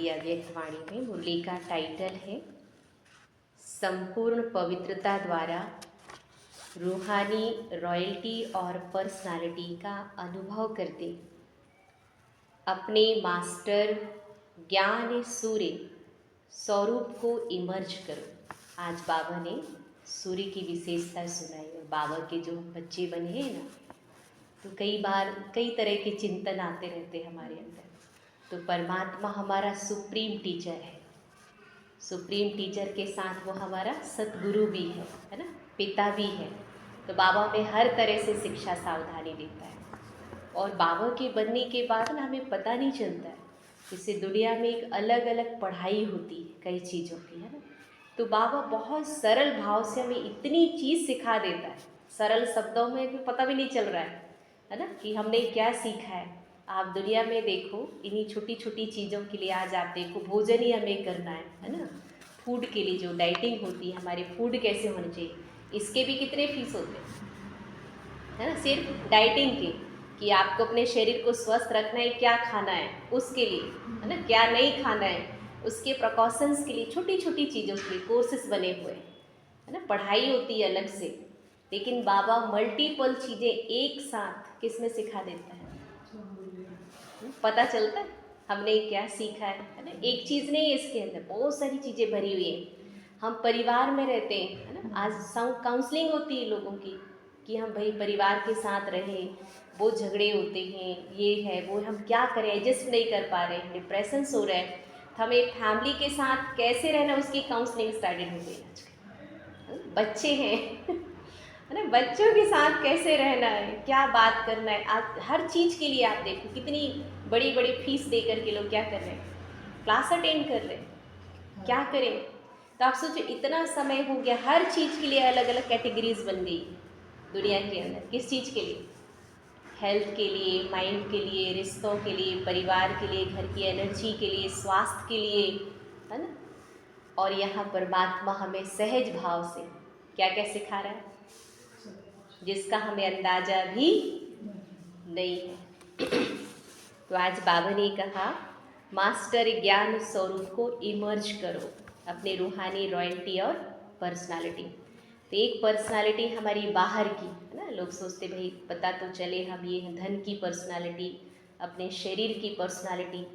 मुरली अव्यक्तवाणी में। मुरली का टाइटल है संपूर्ण पवित्रता द्वारा रूहानी रॉयल्टी और पर्सनालिटी का अनुभव करते अपने मास्टर ज्ञान सूर्य स्वरूप को इमर्ज करो। आज बाबा ने सूर्य की विशेषता सुनाई और बाबा के जो हम बच्चे बने हैं ना, तो कई बार कई तरह के चिंतन आते रहते हैं हमारे अंदर। तो परमात्मा हमारा सुप्रीम टीचर है, सुप्रीम टीचर के साथ वो हमारा सतगुरु भी है ना, पिता भी है। तो बाबा हमें हर तरह से शिक्षा सावधानी देता है और बाबा के बनने के बाद ना हमें पता नहीं चलता है, जैसे दुनिया में एक अलग अलग पढ़ाई होती है कई चीज़ों की, है ना। तो बाबा बहुत सरल भाव से हमें इतनी चीज़ सिखा देता है, सरल शब्दों में भी पता भी नहीं चल रहा है ना, कि हमने क्या सीखा है। आप दुनिया में देखो, इन्हीं छोटी छोटी चीज़ों के लिए आज आप देखो, भोजन ही हमें करना है ना। फूड के लिए जो डाइटिंग होती है, हमारे फूड कैसे होने चाहिए, इसके भी कितने फीस होते हैं, है ना। सिर्फ डाइटिंग के, कि आपको अपने शरीर को स्वस्थ रखना है, क्या खाना है उसके लिए, है ना, क्या नहीं खाना है उसके प्रिकॉशंस के लिए, छोटी छोटी चीज़ों के लिए कोर्सेज बने हुए हैं, है ना। पढ़ाई होती है अलग से, लेकिन बाबा मल्टीपल चीज़ें एक साथ किस में सिखा देता है, पता चलता है हमने क्या सीखा है ना। एक चीज़ नहीं है इसके अंदर, बहुत सारी चीज़ें भरी हुई हैं। हम परिवार में रहते हैं, है ना। आज काउंसलिंग होती है लोगों की कि हम भाई परिवार के साथ रहें, वो झगड़े होते हैं, ये है वो, हम क्या करें, एडजस्ट नहीं कर पा रहे हैं, डिप्रेशंस हो रहे हैं, तो हमें फैमिली के साथ कैसे रहना, उसकी काउंसलिंग स्टार्टेड हो गई आजकल। बच्चे हैं है ना, बच्चों के साथ कैसे रहना है, क्या बात करना है। आज हर चीज़ के लिए आप देखो कितनी बड़ी बड़ी फीस दे कर के लोग क्या कर रहे हैं, क्लास अटेंड कर रहे हैं, क्या करें। तो आप सोचो इतना समय हो गया, हर चीज़ के लिए अलग अलग कैटेगरीज बन गई दुनिया के अंदर। किस चीज़ के लिए, हेल्थ के लिए, माइंड के लिए, रिश्तों के लिए, परिवार के लिए, घर की एनर्जी के लिए, स्वास्थ्य के लिए, है ना। और यहाँ परमात्मा हमें सहज भाव से क्या क्या सिखा रहा है, जिसका हमें अंदाजा भी नहीं है। तो आज बाबा ने कहा मास्टर ज्ञान स्वरूप को इमर्ज करो अपने रूहानी रॉयल्टी और पर्सनालिटी। तो एक पर्सनालिटी हमारी बाहर की, है ना, लोग सोचते भाई पता तो चले हम ये हैं, धन की पर्सनालिटी, अपने शरीर की पर्सनालिटी।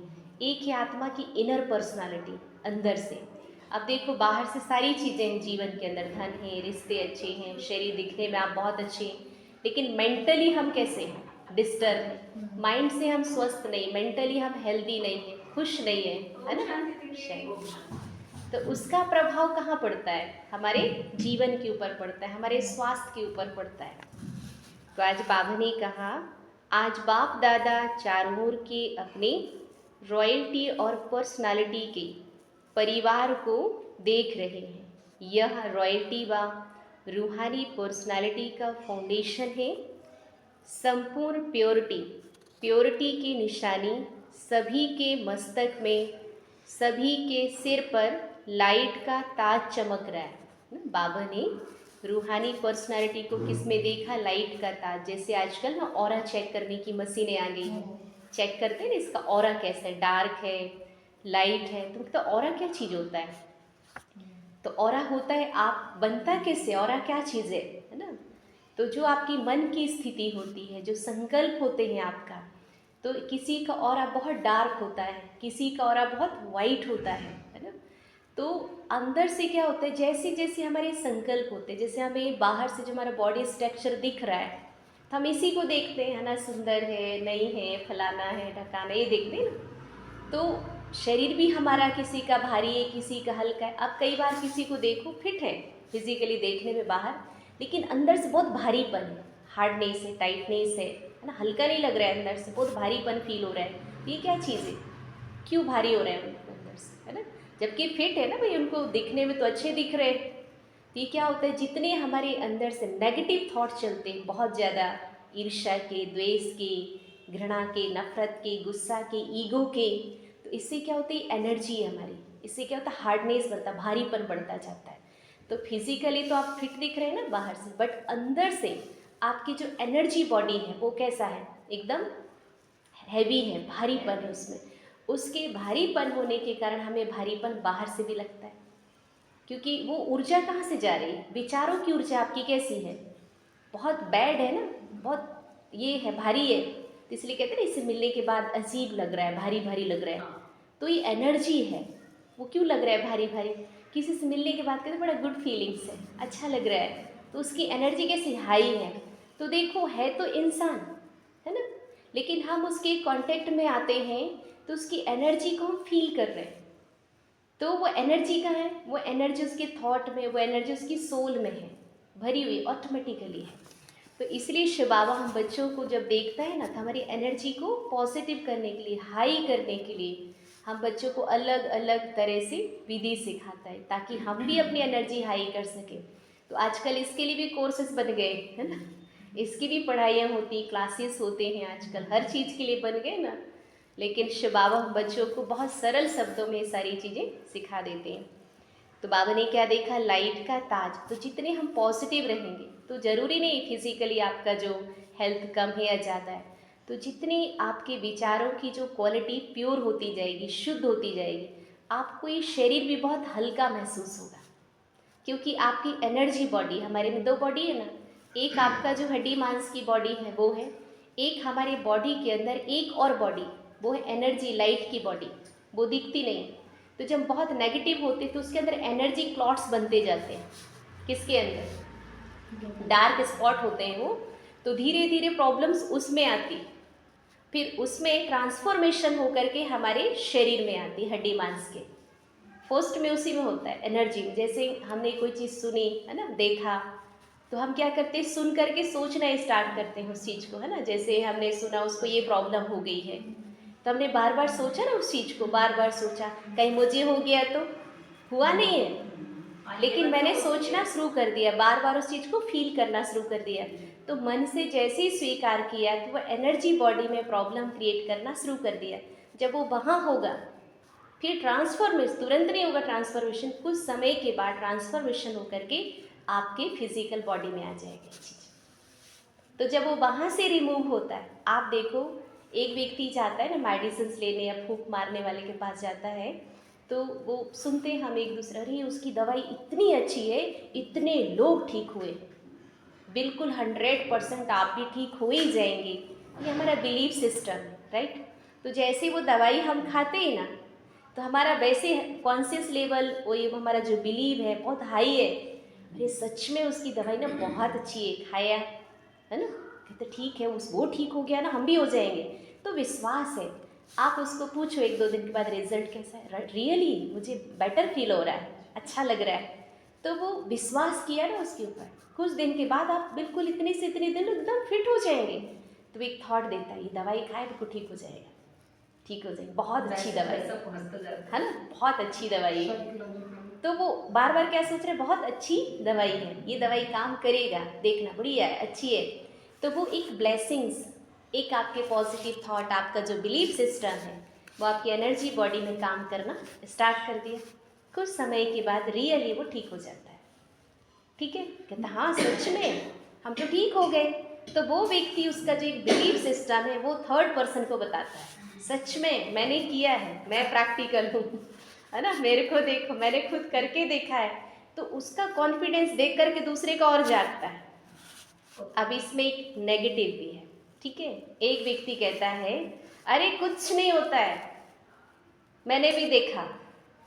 एक है आत्मा की इनर पर्सनालिटी, अंदर से। अब देखो बाहर से सारी चीज़ें हैं जीवन के अंदर, धन है, रिश्ते अच्छे हैं, शरीर दिखने में आप बहुत अच्छे हैं, लेकिन मेंटली हम कैसे हैं, डिस्टर्ब है। माइंड से हम स्वस्थ नहीं, मेंटली हम हेल्दी नहीं है, खुश नहीं है ना। तो उसका प्रभाव कहाँ पड़ता है, हमारे जीवन के ऊपर पड़ता है, हमारे स्वास्थ्य के ऊपर पड़ता है। तो आज बाबा ने कहा आज बाप दादा चारों ओर के अपने रॉयल्टी और पर्सनालिटी के परिवार को देख रहे हैं। यह रॉयल्टी व रूहानी पर्सनालिटी का फाउंडेशन है। संपूर्ण प्योरिटी, प्योरिटी की निशानी सभी के मस्तक में, सभी के सिर पर लाइट का ताज चमक रहा है। बाबा ने रूहानी पर्सनालिटी को किस में देखा, लाइट का ताज। जैसे आजकल ना ऑरा चेक करने की मशीनें आ गई हैं, चेक करते हैं ना इसका ऑरा कैसा है, डार्क है, लाइट है। तो मतलब ऑरा क्या चीज़ होता है, तो ऑरा होता है आप बनता कैसे, ऑरा क्या चीज़ है ना। तो जो आपकी मन की स्थिति होती है, जो संकल्प होते हैं आपका, तो किसी का ऑरा बहुत डार्क होता है, किसी का ऑरा बहुत वाइट होता है ना। तो अंदर से क्या होता है, जैसे जैसे हमारे संकल्प होते हैं, जैसे हमें बाहर से जो हमारा बॉडी स्ट्रक्चर दिख रहा है, तो हम इसी को देखते हैं ना, सुंदर है नहीं है, फलाना है ढकाना, ये देखते हैं ना। तो शरीर भी हमारा किसी का भारी है, किसी का हल्का है। अब कई बार किसी को देखो फिट है फिजिकली देखने में बाहर, लेकिन अंदर से बहुत भारीपन है, हार्डनेस है, टाइटनेस है ना, हल्का नहीं लग रहा है, अंदर से बहुत भारीपन फील हो रहा है। ये क्या चीज़ है, क्यों भारी हो रहे हैं उनको अंदर से, है ना। जबकि फिट है ना भाई, उनको दिखने में तो अच्छे दिख रहे हैं। तो ये क्या होता है, जितने हमारे अंदर से नेगेटिव थॉट चलते हैं, बहुत ज़्यादा ईर्ष्या के, द्वेष के, घृणा के, नफरत के, गुस्सा के, ईगो के, तो इससे क्या होती है, एनर्जी है हमारी, इससे क्या होता है, हार्डनेस बढ़ता, भारीपन बढ़ता जाता है। तो फिजिकली तो आप फिट दिख रहे हैं ना बाहर से, बट अंदर से आपकी जो एनर्जी बॉडी है वो कैसा है, एकदम हैवी है, भारीपन है उसमें। उसके भारीपन होने के कारण हमें भारीपन बाहर से भी लगता है, क्योंकि वो ऊर्जा कहाँ से जा रही है, विचारों की ऊर्जा आपकी कैसी है, बहुत बैड है ना, बहुत ये है, भारी है, तो इसलिए कहते हैं ना इससे मिलने के बाद अजीब लग रहा है, भारी भारी लग रहा है, तो ये एनर्जी है। वो क्यों लग रहा है भारी भारी, किसी से मिलने के बाद कहते हैं बड़ा गुड फीलिंग्स है, अच्छा लग रहा है, तो उसकी एनर्जी कैसी हाई है। तो देखो है तो इंसान है ना, लेकिन हम उसके कांटेक्ट में आते हैं तो उसकी एनर्जी को हम फील कर रहे हैं। तो वो एनर्जी कहाँ है, वो एनर्जी उसके थॉट में, वो एनर्जी उसकी सोल में है, भरी हुई ऑटोमेटिकली है। तो इसलिए शिव बाबा हम बच्चों को जब देखता है ना, तो हमारी एनर्जी को पॉजिटिव करने के लिए, हाई करने के लिए हम बच्चों को अलग अलग तरह से विधि सिखाता है, ताकि हम भी अपनी एनर्जी हाई कर सकें। तो आजकल इसके लिए भी कोर्सेज बन गए है ना, इसकी भी पढ़ाइयाँ होती, क्लासेस होते हैं, आजकल हर चीज़ के लिए बन गए ना। लेकिन शिव बाबा हम बच्चों को बहुत सरल शब्दों में सारी चीज़ें सिखा देते हैं। तो बाबा ने क्या देखा, लाइट का ताज। तो जितने हम पॉजिटिव रहेंगे, तो ज़रूरी नहीं फिजिकली आपका जो हेल्थ कम है या ज़्यादा है, तो जितनी आपके विचारों की जो क्वालिटी प्योर होती जाएगी, शुद्ध होती जाएगी, आपको ये शरीर भी बहुत हल्का महसूस होगा। क्योंकि आपकी एनर्जी बॉडी, हमारे में दो बॉडी है ना, एक आपका जो हड्डी मांस की बॉडी है वो है, एक हमारे बॉडी के अंदर एक और बॉडी, वो है एनर्जी लाइट की बॉडी, वो दिखती नहीं। तो जब बहुत नेगेटिव होते तो उसके अंदर एनर्जी क्लॉट्स बनते जाते हैं, किसके अंदर, डार्क स्पॉट होते हैं वो, तो धीरे धीरे प्रॉब्लम्स उसमें आती, फिर उसमें ट्रांसफॉर्मेशन होकर के हमारे शरीर में आती, हड्डी मांस के फर्स्ट में उसी में होता है एनर्जी में। जैसे हमने कोई चीज़ सुनी है ना, देखा, तो हम क्या करते हैं, सुन करके सोचना स्टार्ट करते हैं उस चीज़ को, है ना। जैसे हमने सुना उसको ये प्रॉब्लम हो गई है, तो हमने बार बार सोचा ना उस चीज़ को, बार बार सोचा, कहीं मुझे हो गया तो, हुआ नहीं है, लेकिन मैंने सोचना शुरू कर दिया, बार बार उस चीज़ को फील करना शुरू कर दिया। तो मन से जैसे ही स्वीकार किया कि वो एनर्जी बॉडी में प्रॉब्लम क्रिएट करना शुरू कर दिया, जब वो वहाँ होगा फिर ट्रांसफॉर्मेशन तुरंत नहीं होगा, ट्रांसफॉर्मेशन कुछ समय के बाद ट्रांसफॉर्मेशन होकर के आपके फिजिकल बॉडी में आ जाएगी चीज़। तो जब वो वहाँ से रिमूव होता है, आप देखो एक व्यक्ति जाता है ना मेडिसिन लेने या फूंक मारने वाले के पास जाता है, तो वो सुनते हैं हम एक दूसरे, अरे उसकी दवाई इतनी अच्छी है, इतने लोग ठीक हुए, बिल्कुल 100% आप भी ठीक हो ही जाएंगे। ये हमारा बिलीफ सिस्टम है, राइट। तो जैसे वो दवाई हम खाते हैं ना, तो हमारा वैसे कॉन्शियस लेवल, वो ये हमारा जो बिलीव है बहुत हाई है, अरे सच में उसकी दवाई ना बहुत अच्छी है, खाया है ना, कहते ठीक है, उस वो ठीक हो गया ना, हम भी हो जाएंगे। तो विश्वास है, आप उसको पूछो एक दो दिन के बाद रिजल्ट कैसा है, रियली मुझे बेटर फील हो रहा है, अच्छा लग रहा है, तो वो विश्वास किया ना उसके ऊपर, कुछ दिन के बाद आप बिल्कुल इतने से इतने दिन एकदम फिट हो जाएंगे। तो एक थॉट देता है, ये दवाई खाए तो ठीक हो जाएगा, ठीक हो जाएगी, बहुत अच्छी दवाई है ना, बहुत अच्छी दवाई है। तो वो बार बार क्या सोच रहे हैं, बहुत अच्छी दवाई है, ये दवाई काम करेगा, देखना बढ़िया है, अच्छी है। तो वो एक ब्लेसिंग्स, एक आपके पॉजिटिव थॉट, आपका जो बिलीफ सिस्टम है, वो आपकी एनर्जी बॉडी में काम करना स्टार्ट कर दिया। कुछ समय के बाद रियली वो ठीक हो जाता है, ठीक है, कहता हाँ सच में हम तो ठीक हो गए। तो वो व्यक्ति, उसका जो एक बिलीफ सिस्टम है, वो थर्ड पर्सन को बताता है, सच में मैंने किया है, मैं प्रैक्टिकल हूँ, है ना, मेरे को देखो, मैंने खुद करके देखा है। तो उसका कॉन्फिडेंस देख करके दूसरे का और जागता है। अब इसमें एक नेगेटिव भी है, ठीक है। एक व्यक्ति कहता है, अरे कुछ नहीं होता है, मैंने भी देखा,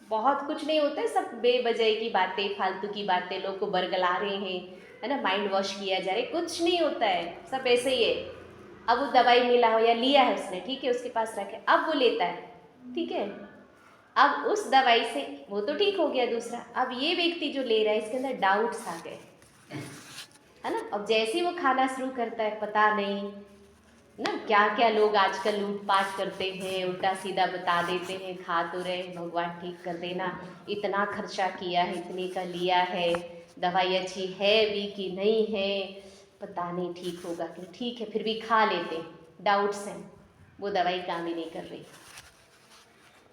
बहुत कुछ नहीं होता है, सब बेवजह की बातें, फालतू की बातें, लोग को बरगला रहे हैं, है ना, माइंड वॉश किया जा रहा है, कुछ नहीं होता है, सब ऐसे ही है। अब वो दवाई मिला हो या लिया है उसने, ठीक है, उसके पास रखे, अब वो लेता है, ठीक है, अब उस दवाई से वो तो ठीक हो गया दूसरा, अब ये व्यक्ति जो ले रहा है इसके अंदर डाउट्स आ गए, है ना। अब जैसे ही वो खाना शुरू करता है, पता नहीं ना क्या क्या लोग आजकल लूटपाट करते हैं, उल्टा सीधा बता देते हैं, खा तो रहे, भगवान ठीक कर देना, इतना खर्चा किया है, इतने का लिया है, दवाई अच्छी है भी कि नहीं है, पता नहीं ठीक होगा कि ठीक है, फिर भी खा लेते हैं, डाउट्स हैं, वो दवाई काम ही नहीं कर रही।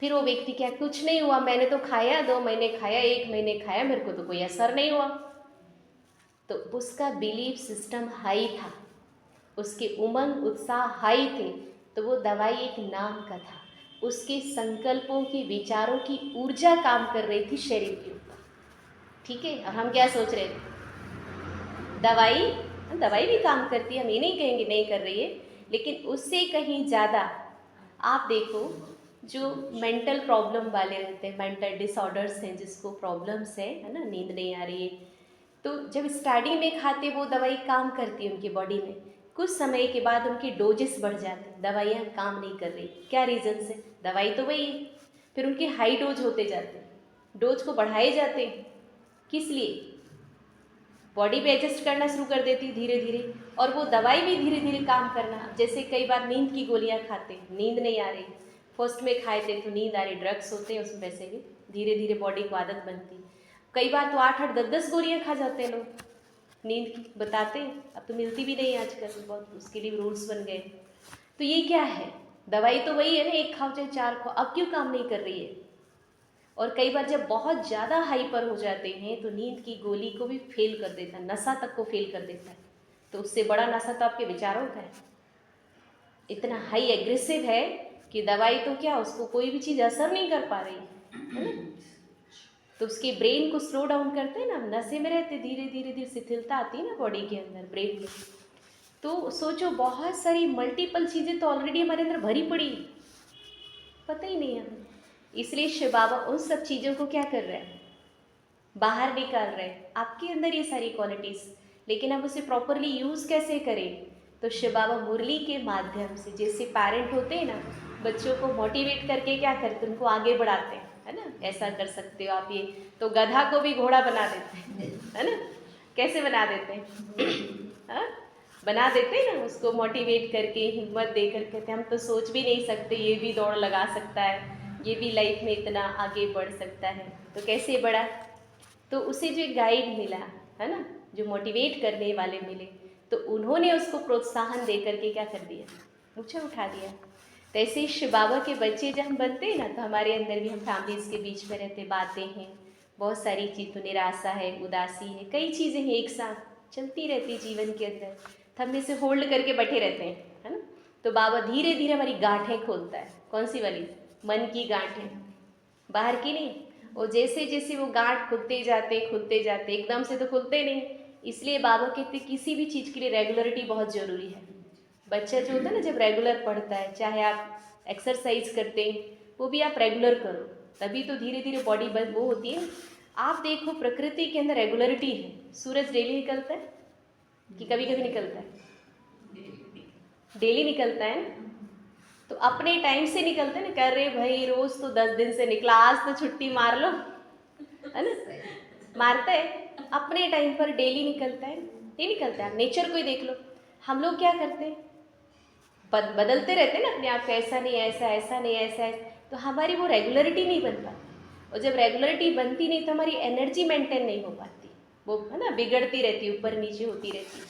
फिर वो व्यक्ति क्या, कुछ नहीं हुआ, मैंने तो खाया, 2 महीने खाया, 1 महीने खाया, मेरे को तो कोई असर नहीं हुआ। तो उसका बिलीफ सिस्टम हाई था, उसके उमंग उत्साह हाई थे, तो वो दवाई एक नाम का था, उसके संकल्पों की, विचारों की ऊर्जा काम कर रही थी शरीर के ऊपर। ठीक है, अब हम क्या सोच रहे थे, दवाई, दवाई भी काम करती है, हम ये नहीं कहेंगे नहीं कर रही है, लेकिन उससे कहीं ज़्यादा आप देखो जो मेंटल प्रॉब्लम वाले रहते हैं, मेंटल डिसऑर्डर्स हैं, जिसको प्रॉब्लम्स है ना, नींद नहीं आ रही है, तो जब स्टार्टिंग में खाते वो दवाई काम करती है उनकी बॉडी में, कुछ समय के बाद उनकी डोजेस बढ़ जाती है, दवाइयाँ काम नहीं कर रही, क्या रीज़न से, दवाई तो वही है, फिर उनके हाई डोज होते जाते हैं, डोज को बढ़ाए जाते हैं, किस लिए, बॉडी पे एडजस्ट करना शुरू कर देती धीरे धीरे, और वो दवाई भी धीरे धीरे काम करना। जैसे कई बार नींद की गोलियां खाते, नींद नहीं आ रही, फर्स्ट में खाए थे तो नींद आ रही, ड्रग्स होते हैं उसमें, वैसे भी धीरे धीरे बॉडी को आदत बनती। कई बार तो 8-8 10-10 गोलियां खा जाते हैं लोग नींद की, बताते हैं, अब तो मिलती भी नहीं आजकल, बहुत उसके लिए रूल्स बन गए। तो ये क्या है, दवाई तो वही है ना, एक खाओ चाहे 4 खाओ, अब क्यों काम नहीं कर रही है। और कई बार जब बहुत ज़्यादा हाइपर हो जाते हैं तो नींद की गोली को भी फेल कर देता है, नशा तक को फेल कर देता है। तो उससे बड़ा नशा तो आपके विचारों का है, इतना हाई एग्रेसिव है कि दवाई तो क्या, उसको कोई भी चीज़ असर नहीं कर पा रही है ना। तो उसके ब्रेन को स्लो डाउन करते हैं ना, नशे में रहते, धीरे धीरे धीरे शिथिलता आती है ना बॉडी के अंदर, ब्रेन में। तो सोचो बहुत सारी मल्टीपल चीज़ें तो ऑलरेडी हमारे अंदर भरी पड़ी, पता ही नहीं है हमें। इसलिए शिव बाबा उन सब चीज़ों को क्या कर रहे हैं, बाहर निकाल रहे हैं, आपके अंदर ये सारी क्वालिटीज़, लेकिन अब उसे प्रॉपरली यूज़ कैसे करें। तो शिव बाबा मुरली के माध्यम से, जैसे पेरेंट होते हैं ना, बच्चों को मोटिवेट करके क्या करते हैं, उनको आगे बढ़ाते हैं, है ना, ऐसा कर सकते हो आप, ये तो गधा को भी घोड़ा बना देते हैं, है ना, कैसे बना देते हैं, हाँ बना देते हैं ना, उसको मोटिवेट करके, हिम्मत दे कर, कहते हम तो सोच भी नहीं सकते ये भी दौड़ लगा सकता है, ये भी लाइफ में इतना आगे बढ़ सकता है। तो कैसे बढ़ा, तो उसे जो एक गाइड मिला, है ना, जो मोटिवेट करने वाले मिले, तो उन्होंने उसको प्रोत्साहन दे करके क्या कर दिया, ऊँचा उठा दिया। तो ऐसे ही शिव बाबा के बच्चे जब हम बनते हैं ना, तो हमारे अंदर भी, हम फैमिलीज़ के बीच में रहते, बातें हैं, बहुत सारी चीज़, तो निराशा है, उदासी है, कई चीज़ें हैं एक साथ चलती रहती जीवन के अंदर, तो हम इसे होल्ड करके बैठे रहते हैं, है ना। तो बाबा धीरे धीरे हमारी गांठें खोलता है, कौन सी वाली, मन की गांठें, बाहर की नहीं। और जैसे जैसे वो गांठ खुलते जाते, एकदम से तो खुलते नहीं, इसलिए बाबा कहते किसी भी चीज़ के लिए रेगुलरिटी बहुत ज़रूरी है। बच्चा जो होता है ना, जब रेगुलर पढ़ता है, चाहे आप एक्सरसाइज करते हैं वो भी आप रेगुलर करो, तभी तो धीरे धीरे बॉडी वो होती है। आप देखो प्रकृति के अंदर रेगुलरिटी है, सूरज डेली निकलता है कि कभी कभी निकलता है, डेली निकलता है ना, तो अपने टाइम से निकलते ना, कर रहे भाई रोज तो 10 दिन से निकला, आज तो छुट्टी मार लो, है ना, मारते हैं अपने टाइम पर, डेली निकलता है, नहीं निकलता है। आप नेचर को ही देख लो, हम लोग क्या करते हैं, बदलते रहते हैं ना अपने आप को, ऐसा नहीं ऐसा, ऐसा नहीं ऐसा है, तो हमारी वो रेगुलरिटी नहीं बन पाती, और जब रेगुलरिटी बनती नहीं तो हमारी एनर्जी मेंटेन नहीं हो पाती, वो है ना बिगड़ती रहती, ऊपर नीचे होती रहती।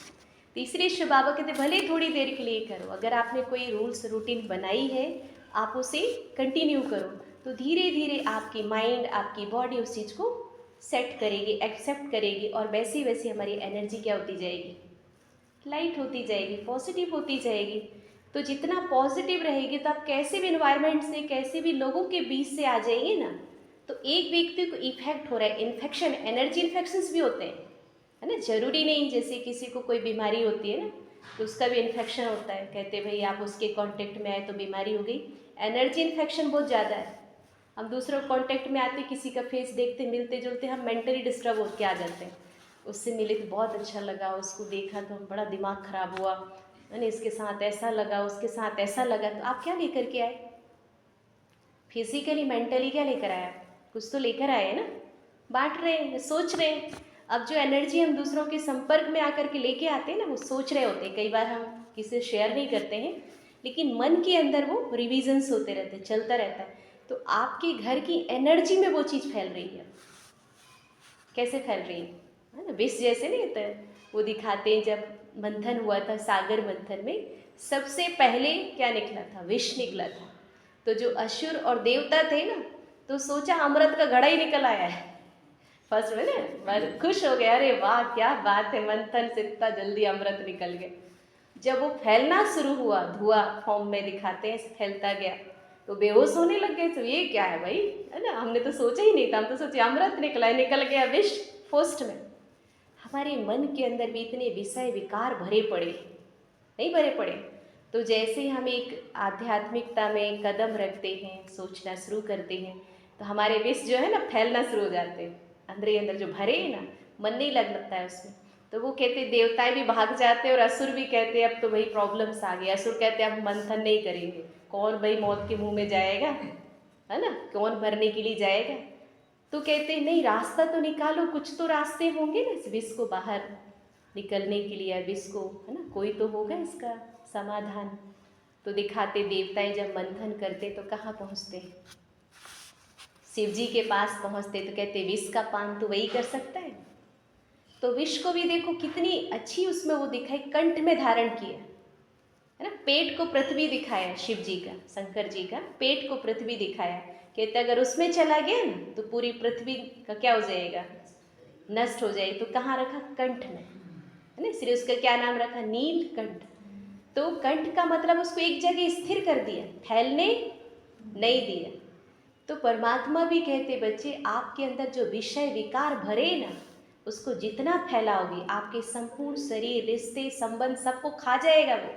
तीसरे शिव बाबा कहते भले थोड़ी देर के लिए करो, अगर आपने कोई रूल्स रूटीन बनाई है आप उसे कंटिन्यू करो, तो धीरे धीरे आपकी माइंड, आपकी बॉडी उस चीज़ को सेट करेगी, एक्सेप्ट करेगी, और वैसी वैसी हमारी एनर्जी क्या होती जाएगी, लाइट होती जाएगी, पॉजिटिव होती जाएगी। तो जितना पॉजिटिव रहेगी तो आप कैसे भी इन्वायरमेंट से, कैसे भी लोगों के बीच से आ जाएंगे ना, तो एक व्यक्ति को इफेक्ट हो रहा है, इन्फेक्शन, एनर्जी इन्फेक्शंस भी होते हैं, है ना, ज़रूरी नहीं जैसे किसी को कोई बीमारी होती है ना, तो उसका भी इन्फेक्शन होता है, कहते भाई आप उसके कांटेक्ट में आए तो बीमारी हो गई, एनर्जी इन्फेक्शन बहुत ज़्यादा है। हम दूसरों कांटेक्ट में आते, किसी का फेस देखते, मिलते जुलते, हम मेंटली डिस्टर्ब होकर आ जाते हैं, उससे मिले तो बहुत अच्छा लगा, उसको देखा तो बड़ा दिमाग ख़राब हुआ, है ना, इसके साथ ऐसा लगा, उसके साथ ऐसा लगा, तो आप क्या लेकर के आए, फिजिकली मेंटली क्या लेकर आए, कुछ तो लेकर आए ना, बांट रहे हैं, सोच रहे हैं। अब जो एनर्जी हम दूसरों के संपर्क में आकर के लेके आते हैं ना, वो सोच रहे होते हैं, कई बार हम किसी से शेयर नहीं करते हैं, लेकिन मन के अंदर वो रिविजन्स होते रहते हैं, चलता रहता है, तो आपके घर की एनर्जी में वो चीज़ फैल रही है। कैसे फैल रही है ना, विष जैसे नहीं होता है, वो दिखाते हैं, जब मंथन हुआ था सागर मंथन में, सबसे पहले क्या निकला था, विष निकला था, तो जो असुर और देवता थे ना, तो सोचा अमृत का घड़ा ही निकल आया है फर्स्ट में ना, खुश हो गया, अरे वाह क्या बात है, मंथन से इतना जल्दी अमृत निकल गया। जब वो फैलना शुरू हुआ, धुआं फॉर्म में दिखाते हैं, फैलता गया, तो बेहोश होने लग गए। तो ये क्या है भाई, है ना, हमने तो सोचा ही नहीं था, हम तो सोचे अमृत निकला है, निकल गया विष फोस्ट में। हमारे मन के अंदर भी इतने विषय विकार भरे पड़े, नहीं भरे पड़े। तो जैसे ही हम एक आध्यात्मिकता में कदम रखते हैं, सोचना शुरू करते हैं, तो हमारे विष जो है ना फैलना शुरू हो जाते हैं अंदर ही अंदर, जो भरे हैं ना, मन नहीं लगता है उसमें। तो वो कहते देवताएं भी भाग जाते हैं और असुर भी कहते हैं अब तो भाई प्रॉब्लम्स आ गई। असुर कहते हैं अब मंथन नहीं करेंगे, कौन भाई मौत के मुंह में जाएगा, है ना, कौन भरने के लिए जाएगा। तो कहते हैं नहीं, रास्ता तो निकालो, कुछ तो रास्ते होंगे ना इस विष को बाहर निकलने के लिए, विष को, है ना, कोई तो होगा इसका समाधान। तो दिखाते देवताएं जब मंथन करते तो कहाँ पहुँचते, शिव जी के पास पहुँचते। तो कहते विष का पान तो वही कर सकता है। तो विष को भी देखो कितनी अच्छी उसमें वो दिखाई, कंठ में धारण किया, है ना, पेट को पृथ्वी दिखाया शिव जी का, शंकर जी का पेट को पृथ्वी दिखाया। कहते अगर उसमें चला गया ना तो पूरी पृथ्वी का क्या हो जाएगा, नष्ट हो जाएगी। तो कहाँ रखा, कंठ में, है ना, इसलिए उसका क्या नाम रखा, नीलकंठ। तो कंठ का मतलब उसको एक जगह स्थिर कर दिया, फैलने नहीं दिया। तो परमात्मा भी कहते बच्चे आपके अंदर जो विषय विकार भरे ना, उसको जितना फैलाओगे आपके संपूर्ण शरीर, रिश्ते, संबंध सबको खा जाएगा वो।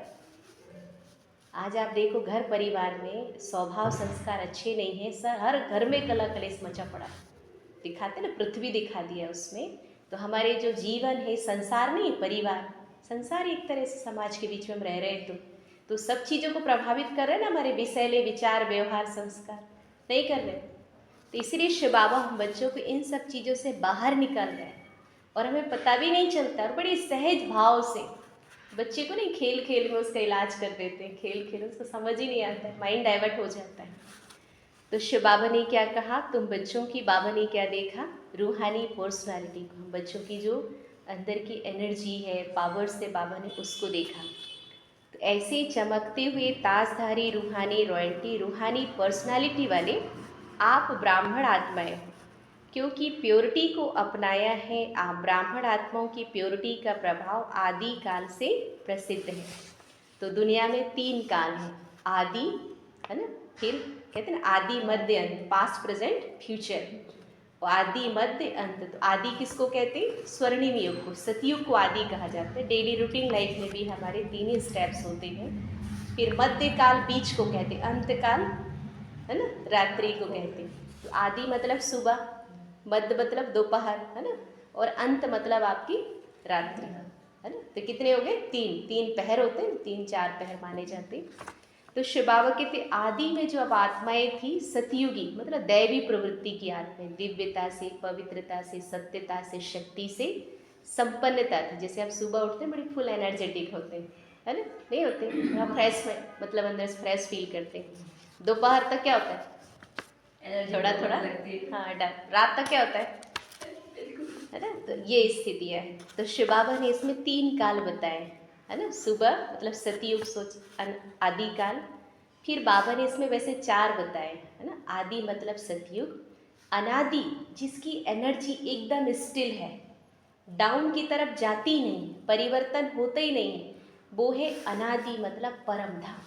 आज आप देखो घर परिवार में स्वभाव संस्कार अच्छे नहीं हैं, सर हर घर में कला कलेश मचा पड़ा, दिखाते ना, पृथ्वी दिखा दिया उसमें। तो हमारे जो जीवन है, संसार नहीं, परिवार, संसार एक तरह से समाज के बीच में हम रह रहे हैं, तो सब चीज़ों को प्रभावित कर रहे हैं ना हमारे विषैले विचार, व्यवहार, संस्कार, नहीं कर रहे। तो इसीलिए शिव बाबा हम बच्चों को इन सब चीज़ों से बाहर निकाल रहे हैं और हमें पता भी नहीं चलता, और बड़ी सहज भाव से बच्चे को नहीं, खेल खेल में उसका इलाज कर देते हैं, खेल खेल उसको समझ ही नहीं आता है, माइंड डाइवर्ट हो जाता है। तो शिव बाबा ने क्या कहा, तुम बच्चों की, बाबा ने क्या देखा, रूहानी पर्सनालिटी को, हम बच्चों की जो अंदर की एनर्जी है, पावर से बाबा ने उसको देखा। तो ऐसे चमकते हुए ताजधारी रूहानी रॉयल्टी, रूहानी पर्सनालिटी वाले आप ब्राह्मण आत्माएं हो, क्योंकि प्योरिटी को अपनाया है। आप ब्राह्मण आत्माओं की प्योरिटी का प्रभाव आदि काल से प्रसिद्ध है। तो दुनिया में 3 काल हैं, आदि, है ना, फिर कहते हैं ना आदि मध्य अंत, पास्ट प्रेजेंट फ्यूचर, और आदि मध्य अंत। तो आदि किसको कहते हैं, स्वर्णिम युग को, सतयुग को आदि कहा जाता है। डेली रूटीन लाइफ में भी हमारे 3 ही स्टेप्स होते हैं। फिर मध्य काल बीच को कहते हैं, अंत काल, है ना, रात्रि को कहते हैं। तो आदि मतलब सुबह, मध्य मतलब दोपहर, है ना, और अंत मतलब आपकी रात्रि, है ना। तो कितने हो गए, 3 पहर होते हैं, 3-4 पहर माने जाते हैं। तो शिव बाबा कहते आदि में जो अब आत्माएं थी सतयुगी, मतलब दैवी प्रवृत्ति की आत्माएं, दिव्यता से, पवित्रता से, सत्यता से, शक्ति से संपन्नता थी। जैसे आप सुबह उठते हैं बड़ी फुल एनर्जेटिक होते हैं, है ना, नहीं होते, आप फ्रेश में, मतलब अंदर से फ्रेश फील करते हैं। दोपहर तक क्या होता है, थोड़ा थोड़ा, हाँ डर, रात तक क्या होता है ना। तो ये स्थितियाँ है। तो शिव बाबा ने इसमें 3 काल बताए, है ना, सुबह मतलब सतयुग, सोच आदिकाल। फिर बाबा ने इसमें वैसे 4 बताए, है ना, आदि मतलब सतयुग, अनादि जिसकी एनर्जी एकदम स्टिल है, डाउन की तरफ जाती नहीं, परिवर्तन होता ही नहीं है, वो है अनादि मतलब परम धाम,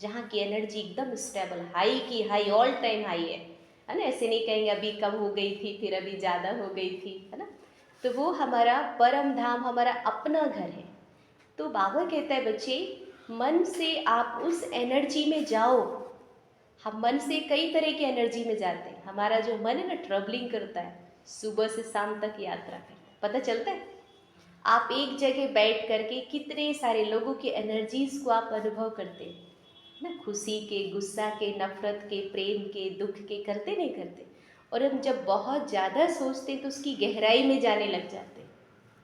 जहाँ की एनर्जी एकदम स्टेबल, हाई की हाई, ऑल टाइम हाई है ना। ऐसे नहीं कहेंगे अभी कम हो गई थी फिर अभी ज़्यादा हो गई थी, है ना। तो वो हमारा परम धाम, हमारा अपना घर है। तो बाबा कहता है बच्चे, मन से आप उस एनर्जी में जाओ। हम मन से कई तरह की एनर्जी में जाते हैं। हमारा जो मन है ना, ट्रैवलिंग करता है, सुबह से शाम तक यात्रा करता है, पता चलता है। आप एक जगह बैठ करके कितने सारे लोगों की एनर्जीज को आप अनुभव करते हैं ना, खुशी के, गुस्सा के, नफरत के, प्रेम के, दुख के, करते नहीं करते। और हम जब बहुत ज़्यादा सोचते हैं तो उसकी गहराई में जाने लग जाते हैं।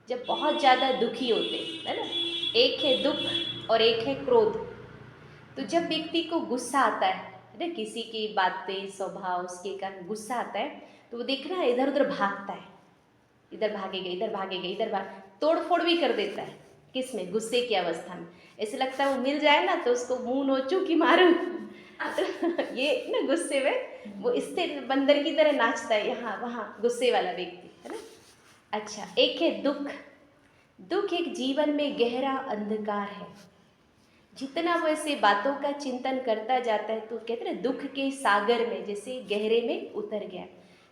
जब बहुत ज़्यादा दुखी होते हैं, है ना, एक है दुख और एक है क्रोध। तो जब व्यक्ति को गुस्सा आता है ना, किसी की बातें, स्वभाव, उसके कारण गुस्सा आता है, तो वो देखना इधर उधर भागता है, इधर भागेगा, इधर भागेगा, इधर भाग, तोड़ फोड़ भी कर देता है। किसमें, गुस्से की अवस्था में। ऐसे लगता है वो मिल जाए ना तो उसको मुंह नोचूं कि मारूं। ये ना गुस्से में वो स्थिर बंदर की तरह नाचता है यहाँ वहाँ, गुस्से वाला व्यक्ति, है ना। अच्छा, एक है दुख। दुख एक जीवन में गहरा अंधकार है, जितना वो ऐसे बातों का चिंतन करता जाता है तो कहते हैं ना दुख के सागर में जैसे गहरे में उतर गया।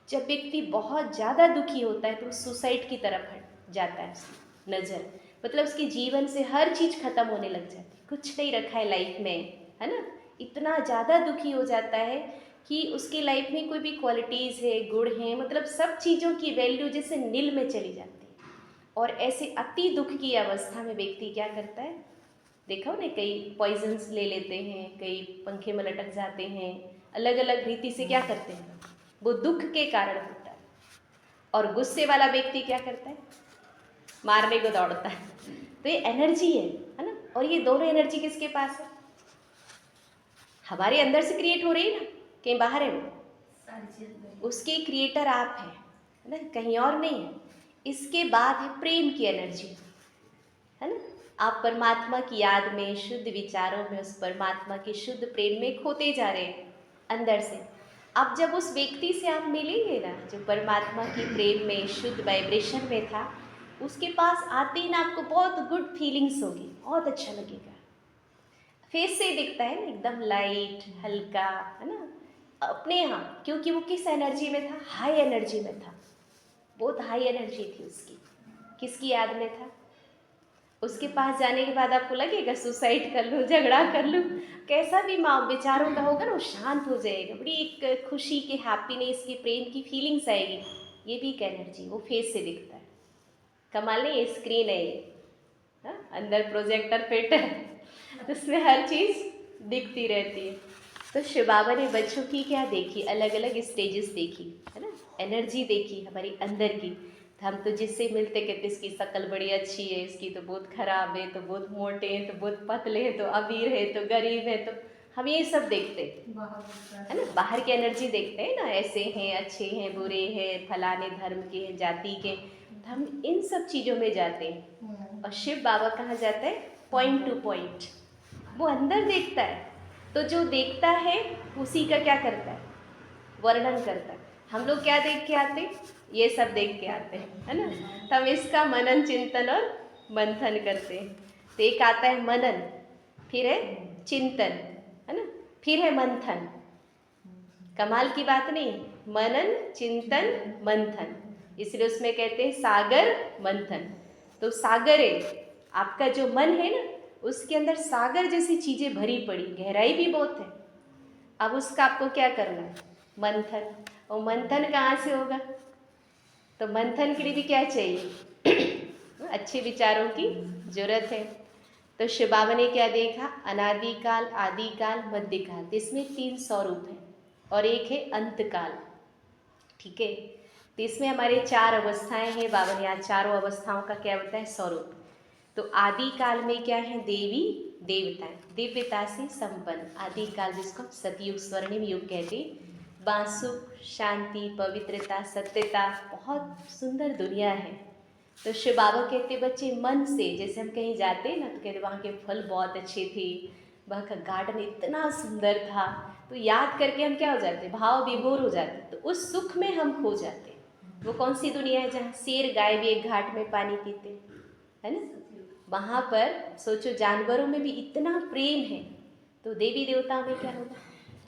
जब व्यक्ति बहुत ज़्यादा दुखी होता है तो सुसाइड की तरफ हट जाता है उसकी नज़र, मतलब उसके जीवन से हर चीज़ खत्म होने लग जाती है, कुछ नहीं रखा है लाइफ में, है ना। इतना ज़्यादा दुखी हो जाता है कि उसकी लाइफ में कोई भी क्वालिटीज़ है, गुण हैं, मतलब सब चीज़ों की वैल्यू जैसे नील में चली जाती है। और ऐसे अति दुख की अवस्था में व्यक्ति क्या करता है, देखो ना, कई पॉइजन्स ले लेते हैं, कई पंखे में लटक जाते हैं, अलग अलग रीति से क्या करते हैं, वो दुख के कारण होता है। और गुस्से वाला व्यक्ति क्या करता है, मारने को दौड़ता है। तो ये एनर्जी है ना। और ये दोनों एनर्जी किसके पास है, हमारे अंदर से क्रिएट हो रही है ना, कहीं बाहर है वो, उसके क्रिएटर आप हैं, है ना, कहीं और नहीं है। इसके बाद है प्रेम की एनर्जी, है ना। आप परमात्मा की याद में, शुद्ध विचारों में, उस परमात्मा के शुद्ध प्रेम में खोते जा रहे हैं अंदर से। अब जब उस व्यक्ति से आप मिलेंगे ना जो परमात्मा की प्रेम में, शुद्ध वाइब्रेशन में था, उसके पास आते ही ना आपको बहुत गुड फीलिंग्स होगी, बहुत अच्छा लगेगा। फेस से दिखता है ना, एकदम लाइट, हल्का, है ना, अपने यहाँ, क्योंकि वो किस एनर्जी में था, हाई एनर्जी में था, बहुत हाई एनर्जी थी उसकी। किसकी याद में था, उसके पास जाने के बाद आपको लगेगा सुसाइड कर लूँ, झगड़ा कर लूँ, कैसा भी माँ विचारों का होगा ना, वो शांत हो जाएगा, बड़ी एक खुशी की, हैप्पीनेस की, प्रेम की फीलिंग्स आएगी। ये भी एक एनर्जी, वो फेस से दिखता है। कमाल नहीं, ये स्क्रीन है ये, हाँ? अंदर प्रोजेक्टर फिट है तो उसमें हर चीज़ दिखती रहती है। तो शिव बाबा ने बच्चों की क्या देखी, अलग अलग स्टेजेस देखी, है ना, एनर्जी देखी हमारी अंदर की। तो हम तो जिससे मिलते कहते इसकी शक्ल बड़ी अच्छी है, इसकी तो बहुत ख़राब है, तो बहुत मोटे हैं, तो बहुत पतले हैं, तो अमीर है, तो गरीब है, तो हम ये सब देखते हैं, है ना, बाहर की एनर्जी देखते हैं ना, ऐसे हैं, अच्छे हैं, बुरे हैं, फलाने धर्म के हैं, जाति के, तो हम इन सब चीज़ों में जाते हैं। और शिव बाबा कहाँ जाता है, पॉइंट टू पॉइंट, वो अंदर देखता है। तो जो देखता है उसी का क्या करता है, वर्णन करता है। हम लोग क्या देख के आते हैं, ये सब देख के आते हैं, है ना। तो हम इसका मनन, चिंतन और मंथन करते हैं। तो एक आता है मनन, फिर है चिंतन, है ना, फिर है मंथन। कमाल की बात नहीं, मनन, चिंतन, मंथन, इसलिए उसमें कहते हैं सागर मंथन। तो सागर है आपका जो मन है ना, उसके अंदर सागर जैसी चीज़ें भरी पड़ी, गहराई भी बहुत है। अब उसका आपको क्या करना है, मंथन। और मंथन कहाँ से होगा, तो मंथन के लिए भी क्या चाहिए अच्छे विचारों की जरूरत है। तो शिव बाबा ने क्या देखा, अनादिकाल, आदिकाल, मध्यकाल, तो इसमें 3 स्वरूप हैं और एक है अंतकाल, ठीक है। तो इसमें हमारे 4 अवस्थाएं हैं। बाबा ने यहाँ चारों अवस्थाओं का क्या बताया, स्वरूप। तो आदिकाल में क्या है, देवी देवताएं, दिव्यता से संपन्न आदिकाल, जिसको हम सतयुग, स्वर्णिम युग कहते हैं। बासुक, शांति, पवित्रता, सत्यता, बहुत सुंदर दुनिया है। तो शिव बाबा कहते बच्चे मन से, जैसे हम कहीं जाते हैं ना तो कहते वहाँ के फल बहुत अच्छे थे, वहाँ का गार्डन इतना सुंदर था, तो याद करके हम क्या हो जाते, भाव विभोर हो जाते, तो उस सुख में हम खो जाते। वो कौन सी दुनिया है जहाँ शेर गाय भी एक घाट में पानी पीते, है ना। वहाँ पर सोचो जानवरों में भी इतना प्रेम है, तो देवी देवताओं में क्या होगा,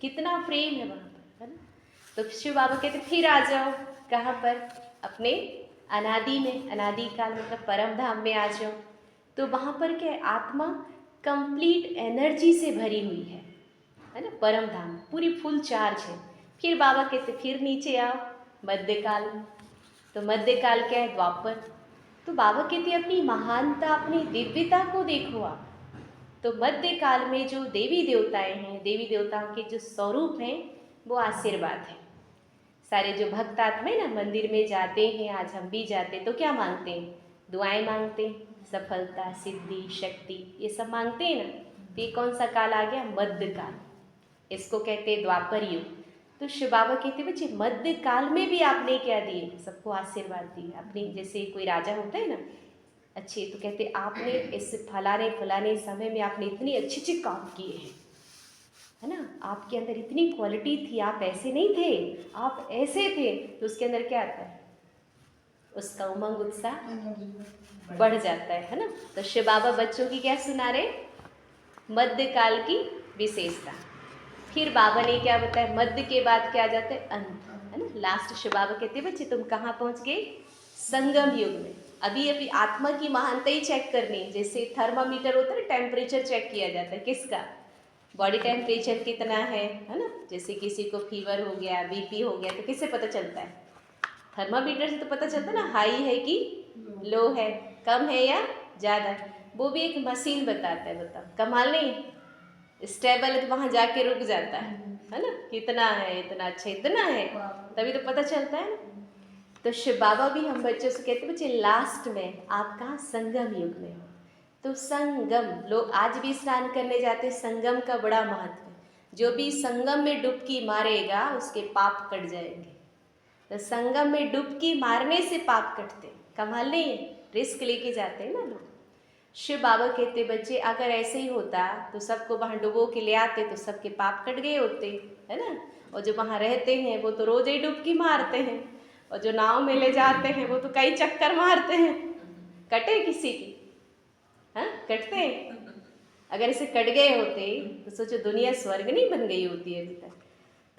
कितना प्रेम है वहाँ पर, है ना। तो शिव बाबा कहते फिर आ जाओ, कहाँ पर, अपने अनादि में, अनादिकाल मतलब परम धाम में आ जाओ। तो वहाँ पर क्या है, आत्मा कंप्लीट एनर्जी से भरी हुई है ना, परम धाम पूरी फुल चार्ज है। फिर बाबा कहते फिर नीचे आओ, मध्यकाल में। तो मध्यकाल क्या है, द्वापर। तो बाबा कहते अपनी महानता, अपनी दिव्यता को देखो आप। तो मध्यकाल में जो देवी देवताएं हैं, देवी देवताओं के जो स्वरूप हैं, वो आशीर्वाद है। सारे जो भक्त आत्मा है ना, मंदिर में जाते हैं, आज हम भी जाते हैं, तो क्या मांगते हैं, दुआएं मांगते हैं, सफलता, सिद्धि, शक्ति, ये सब मांगते हैं ना। तो ये कौन सा काल आ गया, मध्यकाल, इसको कहते हैं द्वापर युग। तो शिव बाबा कहते बच्चे मध्य काल में भी आपने क्या दिए, सबको आशीर्वाद दिए अपने। जैसे कोई राजा होता है ना अच्छे, तो कहते आपने इस फलाने फलाने समय में आपने इतनी अच्छे अच्छे काम किए हैं, है ना, आपके अंदर इतनी क्वालिटी थी, आप ऐसे नहीं थे, आप ऐसे थे। तो उसके अंदर क्या आता है, उसका उमंग, उत्साह बढ़ जाता है ना। तो शिव बाबा बच्चों की क्या सुना रहे, मध्यकाल की विशेषता। फिर बाबा ने क्या बताया, मध्य के बाद क्या आ जाता है, अंत, है ना। लास्ट शिव बाबा कहते बच्चे तुम कहाँ पहुँच गए, संगम युग में। अभी अभी आत्मा की महानता ही चेक करनी है। जैसे थर्मामीटर होता है, टेम्परेचर चेक किया जाता है, किसका, बॉडी टेम्परेचर कितना है ना। जैसे किसी को फीवर हो गया, बीपी हो गया, तो किससे पता चलता है, थर्मामीटर से तो पता चलता है ना, हाई है कि लो है, कम है या ज़्यादा। वो भी एक मशीन बताता है। बताओ कमाल नहीं, स्टेबल है तो वहाँ जाके रुक जाता है ना, कितना है, इतना अच्छा, इतना है, तभी तो पता चलता है ना। तो शिव बाबा भी हम बच्चों से कहते बच्चे लास्ट में आप कहाँ, संगम युग में हो। तो संगम, लोग आज भी स्नान करने जाते हैं, संगम का बड़ा महत्व है। जो भी संगम में डुबकी मारेगा उसके पाप कट जाएंगे। तो संगम में डुबकी मारने से पाप कटते, कमाल नहीं है, रिस्क लेके जाते हैं ना लोग। शिव बाबा कहते बच्चे अगर ऐसे ही होता तो सबको वहाँ डुबो के ले आते तो सबके पाप कट गए होते, है ना। और जो वहाँ रहते हैं वो तो रोज ही डुबकी मारते हैं, और जो नाव में ले जाते हैं वो तो कई चक्कर मारते हैं, कटे किसी की, हाँ कटते हैं। अगर इसे कट गए होते तो सोचो दुनिया स्वर्ग नहीं बन गई होती है अभी तक।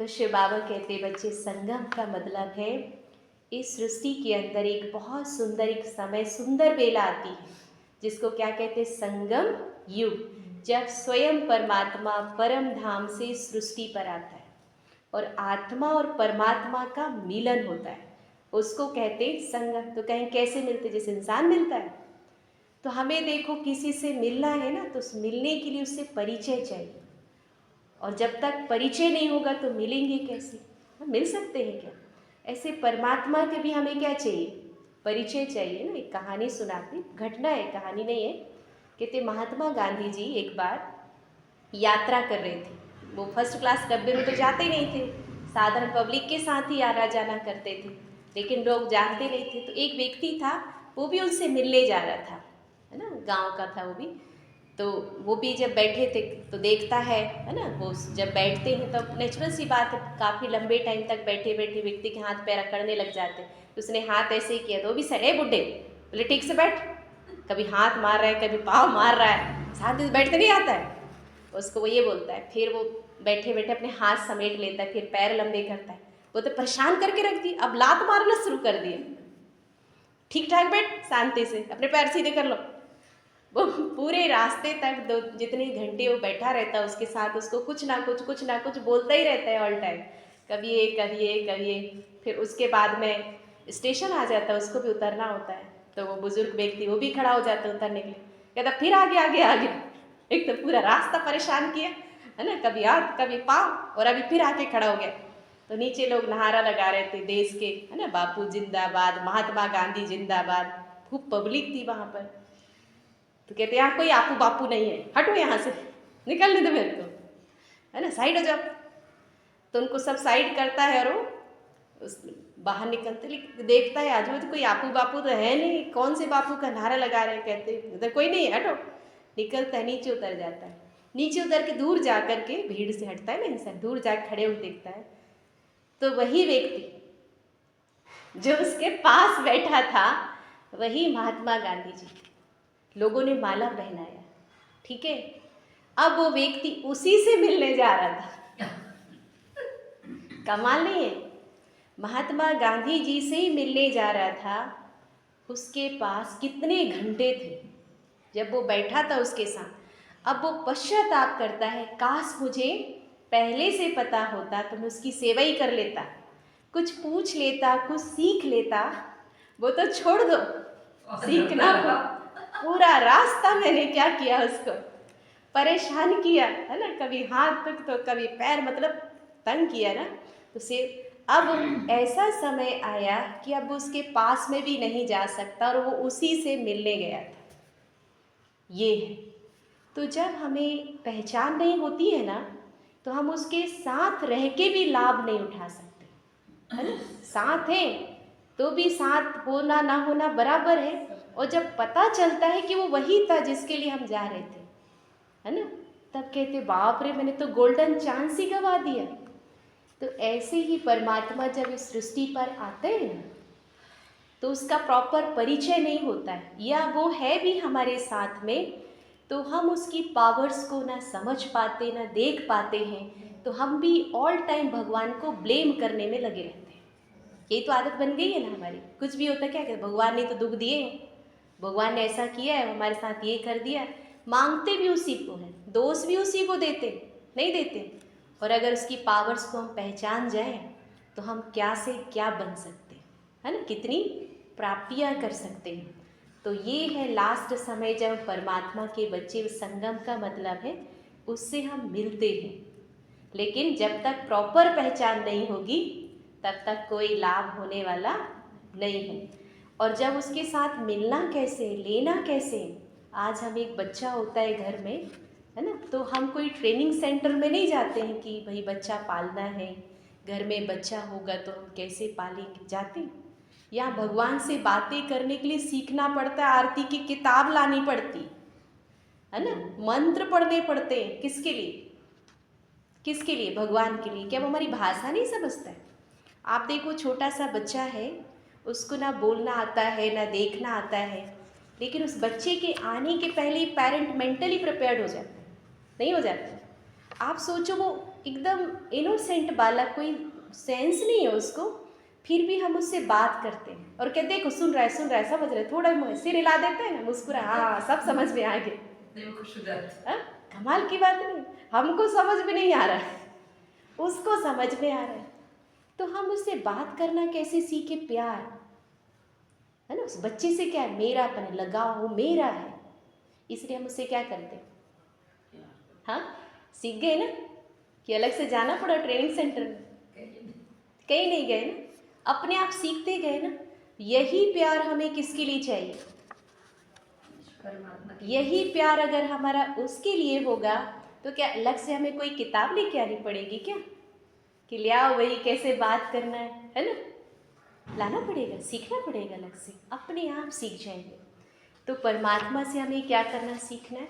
तो शिव बाबा कहते बच्चे संगम का मतलब है इस सृष्टि के अंदर एक बहुत सुंदर, एक समय सुंदर बेला आती है जिसको क्या कहते हैं, संगम युग, जब स्वयं परमात्मा परम धाम से सृष्टि पर आता है और आत्मा और परमात्मा का मिलन होता है, उसको कहते हैं संगम। तो कहीं कैसे मिलते, जैसे इंसान मिलता है, तो हमें देखो किसी से मिलना है ना, तो उस मिलने के लिए उससे परिचय चाहिए, और जब तक परिचय नहीं होगा तो मिलेंगे कैसे, हम मिल सकते हैं क्या। ऐसे परमात्मा के भी हमें क्या चाहिए, परिचय चाहिए ना। एक कहानी सुनाती, घटना है, कहानी नहीं है। कहते महात्मा गांधी जी एक बार यात्रा कर रहे थे। वो फर्स्ट क्लास डब्बे में तो जाते नहीं थे, साधारण पब्लिक के साथ ही आना जाना करते थे, लेकिन लोग जानते नहीं थे। तो एक व्यक्ति था, वो भी उनसे मिलने जा रहा था, है ना, गांव का था वो भी। तो वो भी जब बैठे थे तो देखता है ना, वो जब बैठते हैं तब नेचुरल सी बात है, काफ़ी लंबे टाइम तक बैठे बैठे व्यक्ति के हाथ पैर अकड़ने लग जाते। तो उसने हाथ ऐसे ही किया, तो वो भी सर, बुड्ढे बोले ठीक से बैठ, कभी हाथ मार रहा है कभी पाँव मार रहा है, साथ में बैठते नहीं आता है उसको। वो ये बोलता है, फिर वो बैठे बैठे अपने हाथ समेट लेता है, फिर पैर लंबे करता है। वो तो परेशान करके रख दी, अब लात मारना शुरू कर दिए, ठीक ठाक बैठ, शांति से अपने पैर सीधे कर लो। वो पूरे रास्ते तक जितने घंटे वो बैठा रहता है उसके साथ, उसको कुछ ना कुछ बोलता ही रहता है ऑल टाइम, कभी ये कभी ये कभी ये। फिर उसके बाद में स्टेशन आ जाता है, उसको भी उतरना होता है, तो वो बुजुर्ग व्यक्ति वो भी खड़ा हो जाता है उतरने के लिए, कहता फिर आगे आगे आगे। एक तो पूरा रास्ता परेशान किया, है ना, कभी हाथ कभी पाँव, और अभी फिर आके खड़ा हो गया। तो नीचे लोग नारा लगा रहे थे देश के, है ना, बापू जिंदाबाद, महात्मा गांधी जिंदाबाद, खूब पब्लिक थी वहाँ पर। तो कहते यहाँ कोई आपू बापू नहीं है, हटो यहाँ से, निकलने दो मेरे को, है ना, साइड हो जाओ। तो उनको सब साइड करता है और वो उस बाहर निकलते, लेकिन देखता है आजू तो कोई आपू बापू तो है नहीं, कौन से बापू का नारा लगा रहे हैं, कहते इधर कोई नहीं है, हटो। निकलता है, नीचे उतर जाता है। नीचे उतर के दूर जा कर के, भीड़ से हटता है ना इंसान, दूर जाकर खड़े हुए देखता है, तो वही व्यक्ति जो उसके पास बैठा था वही महात्मा गांधी जी। लोगों ने माला पहनाया, ठीक है। अब वो व्यक्ति उसी से मिलने जा रहा था, कमाल नहीं है, महात्मा गांधी जी से ही मिलने जा रहा था। उसके पास कितने घंटे थे जब वो बैठा था उसके साथ। अब वो पश्चाताप करता है, काश मुझे पहले से पता होता तो मैं उसकी सेवा ही कर लेता, कुछ पूछ लेता, कुछ सीख लेता। वो तो छोड़ दो सीखना को, पूरा रास्ता मैंने क्या किया, उसको परेशान किया, है ना, कभी हाथ तक तो कभी पैर, मतलब तंग किया ना। तो सिर्फ अब ऐसा समय आया कि अब उसके पास में भी नहीं जा सकता और वो उसी से मिलने गया था। ये है, तो जब हमें पहचान नहीं होती है ना, तो हम उसके साथ रह के भी लाभ नहीं उठा सकते, है ना। साथ है तो भी साथ होना ना होना बराबर है, और जब पता चलता है कि वो वही था जिसके लिए हम जा रहे थे, है ना, तब कहते बाप रे, मैंने तो गोल्डन चांस ही गवा दिया। तो ऐसे ही परमात्मा जब इस सृष्टि पर आते हैं ना, तो उसका प्रॉपर परिचय नहीं होता है, या वो है भी हमारे साथ में तो हम उसकी पावर्स को ना समझ पाते ना देख पाते हैं, तो हम भी ऑल टाइम भगवान को ब्लेम करने में लगे रहते हैं। यही तो आदत बन गई है ना हमारी। कुछ भी होता क्या कहते, भगवान ने तो दुख दिए हैं, भगवान ने ऐसा किया है, हमारे साथ ये कर दिया। मांगते भी उसी को है, दोष भी उसी को देते, नहीं देते। और अगर उसकी पावर्स को हम पहचान जाएं तो हम क्या से क्या बन सकते हैं, है ना, कितनी प्राप्तियां कर सकते हैं। तो ये है लास्ट समय जब परमात्मा के बच्चे, संगम का मतलब है उससे हम मिलते हैं। लेकिन जब तक प्रॉपर पहचान नहीं होगी तब तक कोई लाभ होने वाला नहीं है। और जब उसके साथ मिलना कैसे, लेना कैसे। आज हम एक बच्चा होता है घर में, है ना, तो हम कोई ट्रेनिंग सेंटर में नहीं जाते हैं कि भाई बच्चा पालना है, घर में बच्चा होगा तो हम कैसे पालेंगे, जाते हैं। या भगवान से बातें करने के लिए सीखना पड़ता है, आरती की किताब लानी पड़ती है ना, मंत्र पढ़ने पड़ते हैं। किसके लिए, किसके लिए, भगवान के लिए। क्या वो हमारी भाषा नहीं समझता है? आप देखो छोटा सा बच्चा है, उसको ना बोलना आता है ना देखना आता है, लेकिन उस बच्चे के आने के पहले ही पेरेंट मेंटली प्रिपेयर्ड हो जाता है, नहीं हो जाता? आप सोचो वो एकदम इनोसेंट बालक, कोई सेंस नहीं है उसको, फिर भी हम उससे बात करते हैं और कहते हैं देखो सुन रहा है, सुन रहा है, समझ रहा है, थोड़ा सिर हिला देते हैं ना, मुस्कुरा, हाँ सब समझ में आ गए। कमाल की बात नहीं, हमको समझ में नहीं आ रहा है, उसको समझ में आ रहा है। तो हम उससे बात करना कैसे सीखे, प्यार, है ना, उस बच्चे से क्या है, मेरापन, लगाव, वो मेरा है, इसलिए हम उससे क्या करते हैं, हाँ सीख गए ना, कि अलग से जाना पड़ा ट्रेनिंग सेंटर में, कहीं नहीं गए ना, अपने आप सीखते गए ना। यही प्यार हमें किसके लिए चाहिए, यही प्यार अगर हमारा उसके लिए होगा तो क्या अलग से हमें कोई किताब लेके आनी पड़ेगी क्या, कि ले आओ वही कैसे बात करना है ना, लाना पड़ेगा, सीखना पड़ेगा, अलग से अपने आप सीख जाएंगे। तो परमात्मा से हमें क्या करना सीखना है,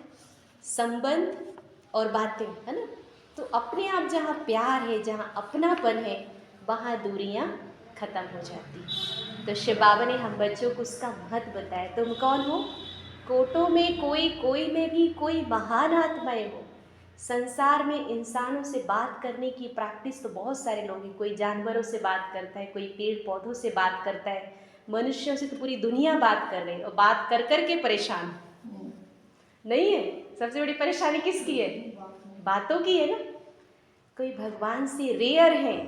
संबंध और बातें, है ना। तो अपने आप जहाँ प्यार है, जहाँ अपनापन है, वहाँ दूरियाँ खत्म हो जाती। तो शिव बाबा ने हम बच्चों को उसका महत्व बताया। तुम कौन हो, कोटों में कोई, कोई में भी कोई महान आत्माएं हो। संसार में इंसानों से बात करने की प्रैक्टिस तो बहुत सारे लोग हैं, कोई जानवरों से बात करता है, कोई पेड़ पौधों से बात करता है, मनुष्यों से तो पूरी दुनिया बात कर रही है, और बात कर कर के परेशान नहीं है। सबसे बड़ी परेशानी किसकी है, बातों की है ना। कोई भगवान से रेयर है,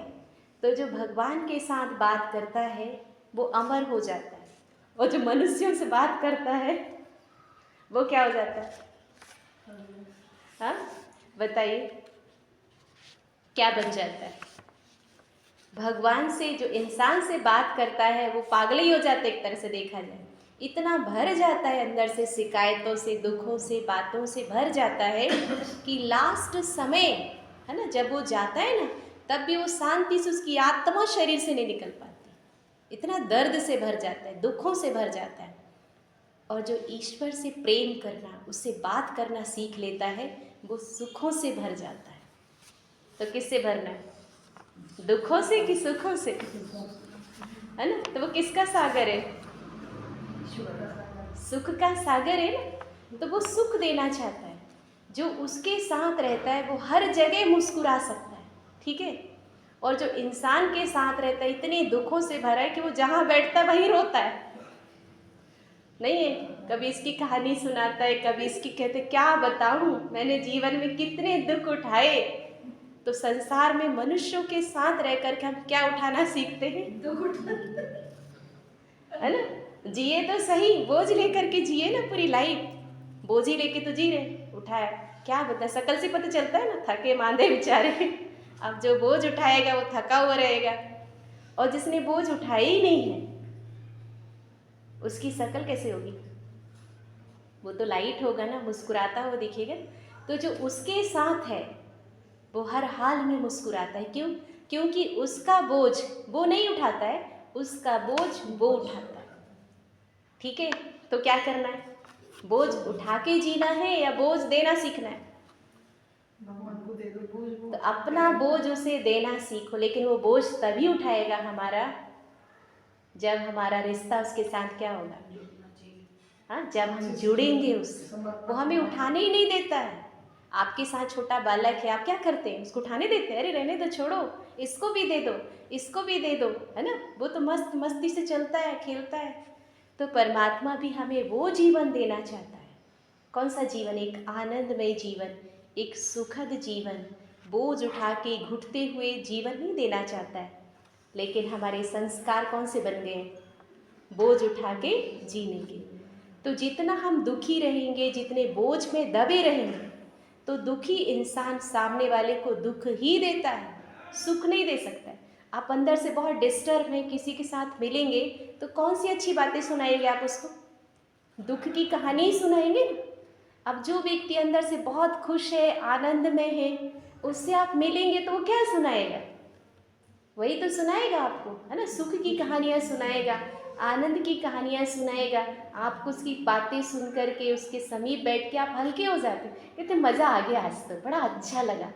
तो जो भगवान के साथ बात करता है वो अमर हो जाता है, और जो मनुष्यों से बात करता है वो क्या हो जाता है, हाँ बताइए क्या बन जाता है। भगवान से, जो इंसान से बात करता है वो पागल ही हो जाता है, एक तरह से देखा जाए। इतना भर जाता है अंदर से, शिकायतों से, दुखों से, बातों से भर जाता है कि लास्ट समय, है ना, जब वो जाता है ना, तब भी वो शांति से, उसकी आत्मा शरीर से नहीं निकल पाती। इतना दर्द से भर जाता है, दुखों से भर जाता है। और जो ईश्वर से प्रेम करना, उससे बात करना सीख लेता है, वो सुखों से भर जाता है। तो किससे भरना है, दुखों से कि सुखों से, है ना। तो वो किसका सागर है, सुख का सागर है ना। तो वो सुख देना चाहता है, जो उसके साथ रहता है वो हर जगह मुस्कुरा सकता है, ठीक है। और जो इंसान के साथ रहता है इतने दुखों से भरा है कि वो जहाँ बैठता है वहीं रोता है, नहीं है। कभी इसकी कहानी सुनाता है, कभी इसकी, कहते क्या बताऊं मैंने जीवन में कितने दुख उठाए। तो संसार में मनुष्यों के साथ रह करके हम क्या उठाना सीखते हैं, है ना। जिए तो सही, बोझ लेकर के जिए ना पूरी लाइफ, बोझ ही लेके तो जी रहे, उठाया क्या बता, शकल से पता चलता है ना, थके मांदे बेचारे। अब जो बोझ उठाएगा वो थका हुआ रहेगा, और जिसने बोझ उठाया ही नहीं है उसकी शकल कैसे होगी, वो तो लाइट होगा ना, मुस्कुराता हुआ दिखेगा। तो जो उसके साथ है वो हर हाल में मुस्कुराता है, क्यों, क्योंकि उसका बोझ वो नहीं उठाता है, उसका बोझ वो उठाता है, ठीक है। तो क्या करना है, बोझ उठा के जीना है या बोझ देना सीखना है, भगवान को दे दो बोझ, तो अपना बोझ उसे देना सीखो। लेकिन वो बोझ तभी उठाएगा हमारा, जब हमारा रिश्ता उसके साथ क्या होगा, हाँ, जब हम जुड़ेंगे उससे, वो हमें उठाने ही नहीं देता है। आपके साथ छोटा बालक है, आप क्या करते हैं? उसको उठाने देते हैं? अरे रहने दो, छोड़ो, इसको भी दे दो, इसको भी दे दो, है ना? वो तो मस्त मस्ती से चलता है, खेलता है। तो परमात्मा भी हमें वो जीवन देना चाहता है। कौन सा जीवन? एक आनंदमय जीवन, एक सुखद जीवन, बोझ उठा के घुटते हुए जीवन नहीं देना चाहता है। लेकिन हमारे संस्कार कौन से बन गए? बोझ उठा के जीने के। तो जितना हम दुखी रहेंगे, जितने बोझ में दबे रहेंगे, तो दुखी इंसान सामने वाले को दुख ही देता है, सुख नहीं दे सकता है। आप अंदर से बहुत डिस्टर्ब हैं, किसी के साथ मिलेंगे तो कौन सी अच्छी बातें सुनाएंगे आप उसको? दुख की कहानी ही सुनाएंगे ना। अब जो व्यक्ति अंदर से बहुत खुश है, आनंद में है, उससे आप मिलेंगे तो वो क्या सुनाएगा? वही तो सुनाएगा आपको, है ना? सुख की कहानियाँ सुनाएगा, आनंद की कहानियाँ सुनाएगा। आपको उसकी बातें सुन करके, उसके समीप बैठ के आप हल्के हो जाते, कहते मज़ा आ गया, आज तो बड़ा अच्छा लगा,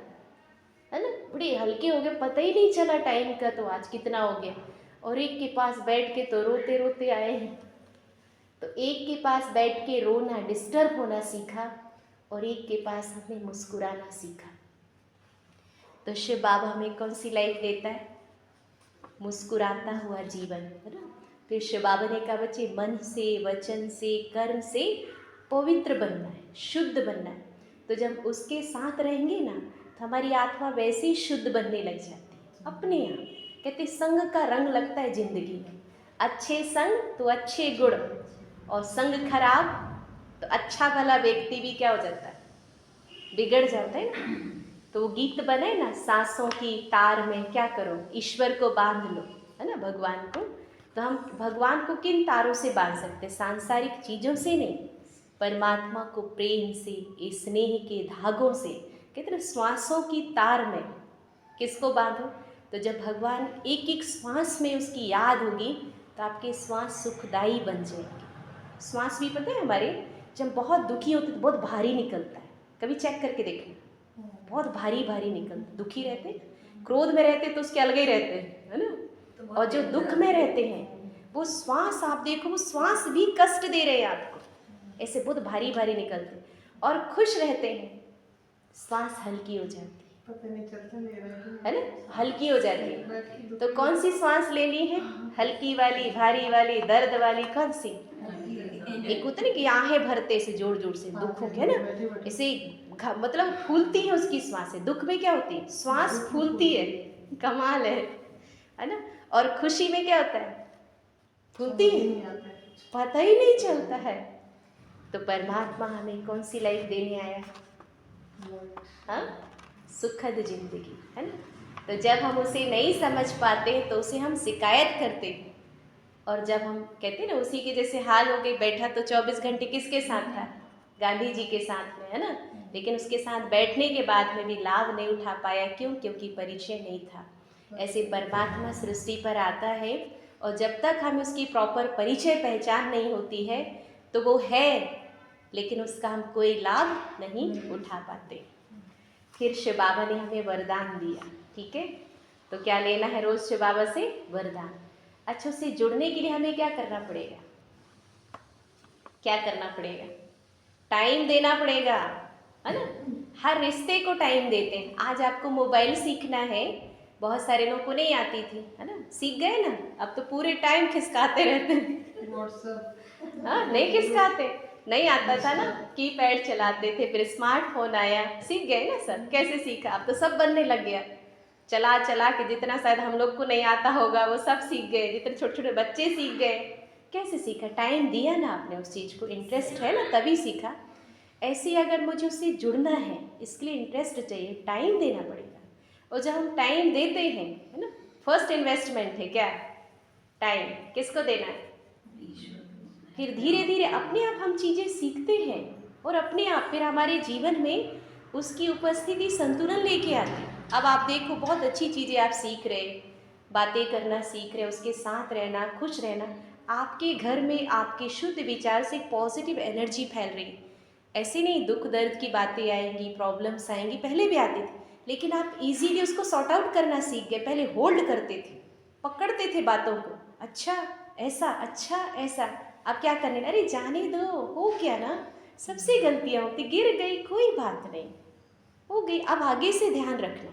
है ना? बड़े हल्के हो गए, पता ही नहीं चला टाइम का, तो आज कितना हो गया। और एक के पास बैठ के तो रोते रोते आए हैं। तो एक के पास बैठ के रोना, डिस्टर्ब होना सीखा, और एक के पास हमने मुस्कुराना सीखा। तो शिव बाबा हमें कौन सी लाइफ देता है? मुस्कुराता हुआ जीवन, है ना? फिर शिव बाबा ने कहा बच्चे, मन से, वचन से, कर्म से पवित्र बनना है, शुद्ध बनना है। तो जब उसके साथ रहेंगे ना, तो हमारी आत्मा वैसे ही शुद्ध बनने लग जाती है अपने आप। कहते संग का रंग लगता है जिंदगी में। अच्छे संग तो अच्छे गुण, और संग खराब तो अच्छा भला व्यक्ति भी क्या हो जाता है? बिगड़ जाता है ना। तो वो गीत बने ना, सांसों की तार में क्या करो, ईश्वर को बांध लो, है ना? भगवान को। तो हम भगवान को किन तारों से बांध सकते? सांसारिक चीज़ों से नहीं, परमात्मा को प्रेम से, स्नेह के धागों से। कहते ना, श्वासों की तार में किसको बांधो? तो जब भगवान एक एक श्वास में उसकी याद होगी, तो आपके श्वास सुखदायी बन जाएंगे। श्वास भी पता है हमारे, जब बहुत दुखी होते तो बहुत भारी निकलता है। कभी चेक करके देखना, बहुत भारी भारी निकलता। दुखी रहते, क्रोध में रहते तो उसके अलग ही रहते हैं, है ना? और जो दुख में रहते हैं, वो श्वास आप देखो, वो श्वास भी कष्ट दे रहे हैं आपको, ऐसे बहुत भारी भारी निकलते। और खुश रहते हैं, श्वास हल्की हो जाती है, पता नहीं चलता मेरा, है ना? हल्की हो जाती है। तो कौन सी श्वास लेनी है? हल्की वाली, भारी वाली, दर्द वाली? कौन सी? एक होता है ना कि आहें भरते से जोर जोर से दुखों के, है ना? ऐसे मतलब फूलती है उसकी श्वासें। दुख में क्या होती है? श्वास फूलती है, कमाल है ना? और खुशी में क्या होता है? फूलती है, पता ही नहीं चलता है। तो परमात्मा हमें कौन सी लाइफ देने आया? हाँ, सुखद जिंदगी, है ना? तो जब हम उसे नहीं समझ पाते तो उसे हम शिकायत करते हैं। और जब हम कहते हैं ना, उसी के जैसे हाल हो गए, बैठा तो 24 घंटे किसके साथ था? गांधी जी के साथ में, है ना? लेकिन उसके साथ बैठने के बाद में भी लाभ नहीं उठा पाया। क्यों? क्योंकि परिचय नहीं था। ऐसे परमात्मा सृष्टि पर आता है, और जब तक हमें उसकी प्रॉपर परिचय पहचान नहीं होती है, तो वो है, लेकिन उसका हम कोई लाभ नहीं उठा पाते। फिर शिव बाबा ने हमें वरदान दिया, ठीक है? तो क्या लेना है रोज़ शिव बाबा से? वरदान। अच्छा, उससे जुड़ने के लिए हमें क्या करना पड़ेगा? क्या करना पड़ेगा? टाइम देना पड़ेगा, है ना? हर रिश्ते को टाइम देते हैं। आज आपको मोबाइल सीखना है, बहुत सारे लोगों को नहीं आती थी, है ना? सीख गए ना, अब तो पूरे टाइम खिसकाते रहते हैं। व्हाट्सएप, हाँ, नहीं खिसकाते, नहीं आता था ना, कीपैड चलाते थे, फिर स्मार्टफोन आया, सीख गए ना सब। कैसे सीखा? अब तो सब बनने लग गया। चला चला के जितना शायद हम लोग को नहीं आता होगा, वो सब सीख गए। जितने छोटे छोटे बच्चे सीख गए। कैसे सीखा? टाइम दिया ना आपने उस चीज़ को, इंटरेस्ट है ना, तभी सीखा। ऐसे ही अगर मुझे उससे जुड़ना है, इसके लिए इंटरेस्ट चाहिए, टाइम देना पड़ेगा। और जब हम टाइम देते हैं, है ना, फर्स्ट इन्वेस्टमेंट है क्या? टाइम। किसको देना है? फिर धीरे धीरे अपने आप हम चीज़ें सीखते हैं, और अपने आप फिर हमारे जीवन में उसकी उपस्थिति संतुलन लेके आती है। अब आप देखो, बहुत अच्छी चीज़ें आप सीख रहे, बातें करना सीख रहे, उसके साथ रहना, खुश रहना। आपके घर में आपके शुद्ध विचार से पॉजिटिव एनर्जी फैल रही है। ऐसे नहीं दुख दर्द की बातें आएंगी, प्रॉब्लम्स आएंगी, पहले भी आती थी, लेकिन आप इजीली उसको सॉर्ट आउट करना सीख गए। पहले होल्ड करते थे, पकड़ते थे बातों को, अच्छा ऐसा, अच्छा ऐसा। आप क्या करने, अरे जाने दो, हो गया ना, सबसे गलतियाँ होती, गिर गई कोई बात नहीं, हो गई, अब आगे से ध्यान रखना।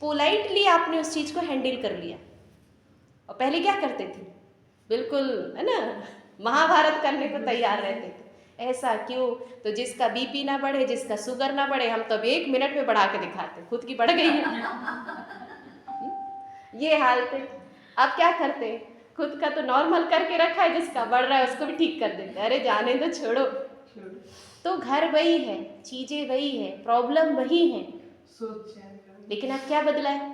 पोलाइटली आपने उस चीज़ को हैंडल कर लिया। और पहले क्या करते थे, बिल्कुल है ना, महाभारत करने को तैयार रहते थे। ऐसा क्यों, तो जिसका बीपी ना बढ़े, जिसका शुगर ना बढ़े, हम तब 1 मिनट में बढ़ा के दिखाते, खुद की बढ़ गई है। ये हाल थे। अब क्या करते हैं, खुद का तो नॉर्मल करके रखा है, जिसका बढ़ रहा है उसको भी ठीक कर देते हैं, अरे जाने दो, छोड़ो। तो घर वही है, चीज़ें वही है, प्रॉब्लम वही है, लेकिन अब क्या बदला है,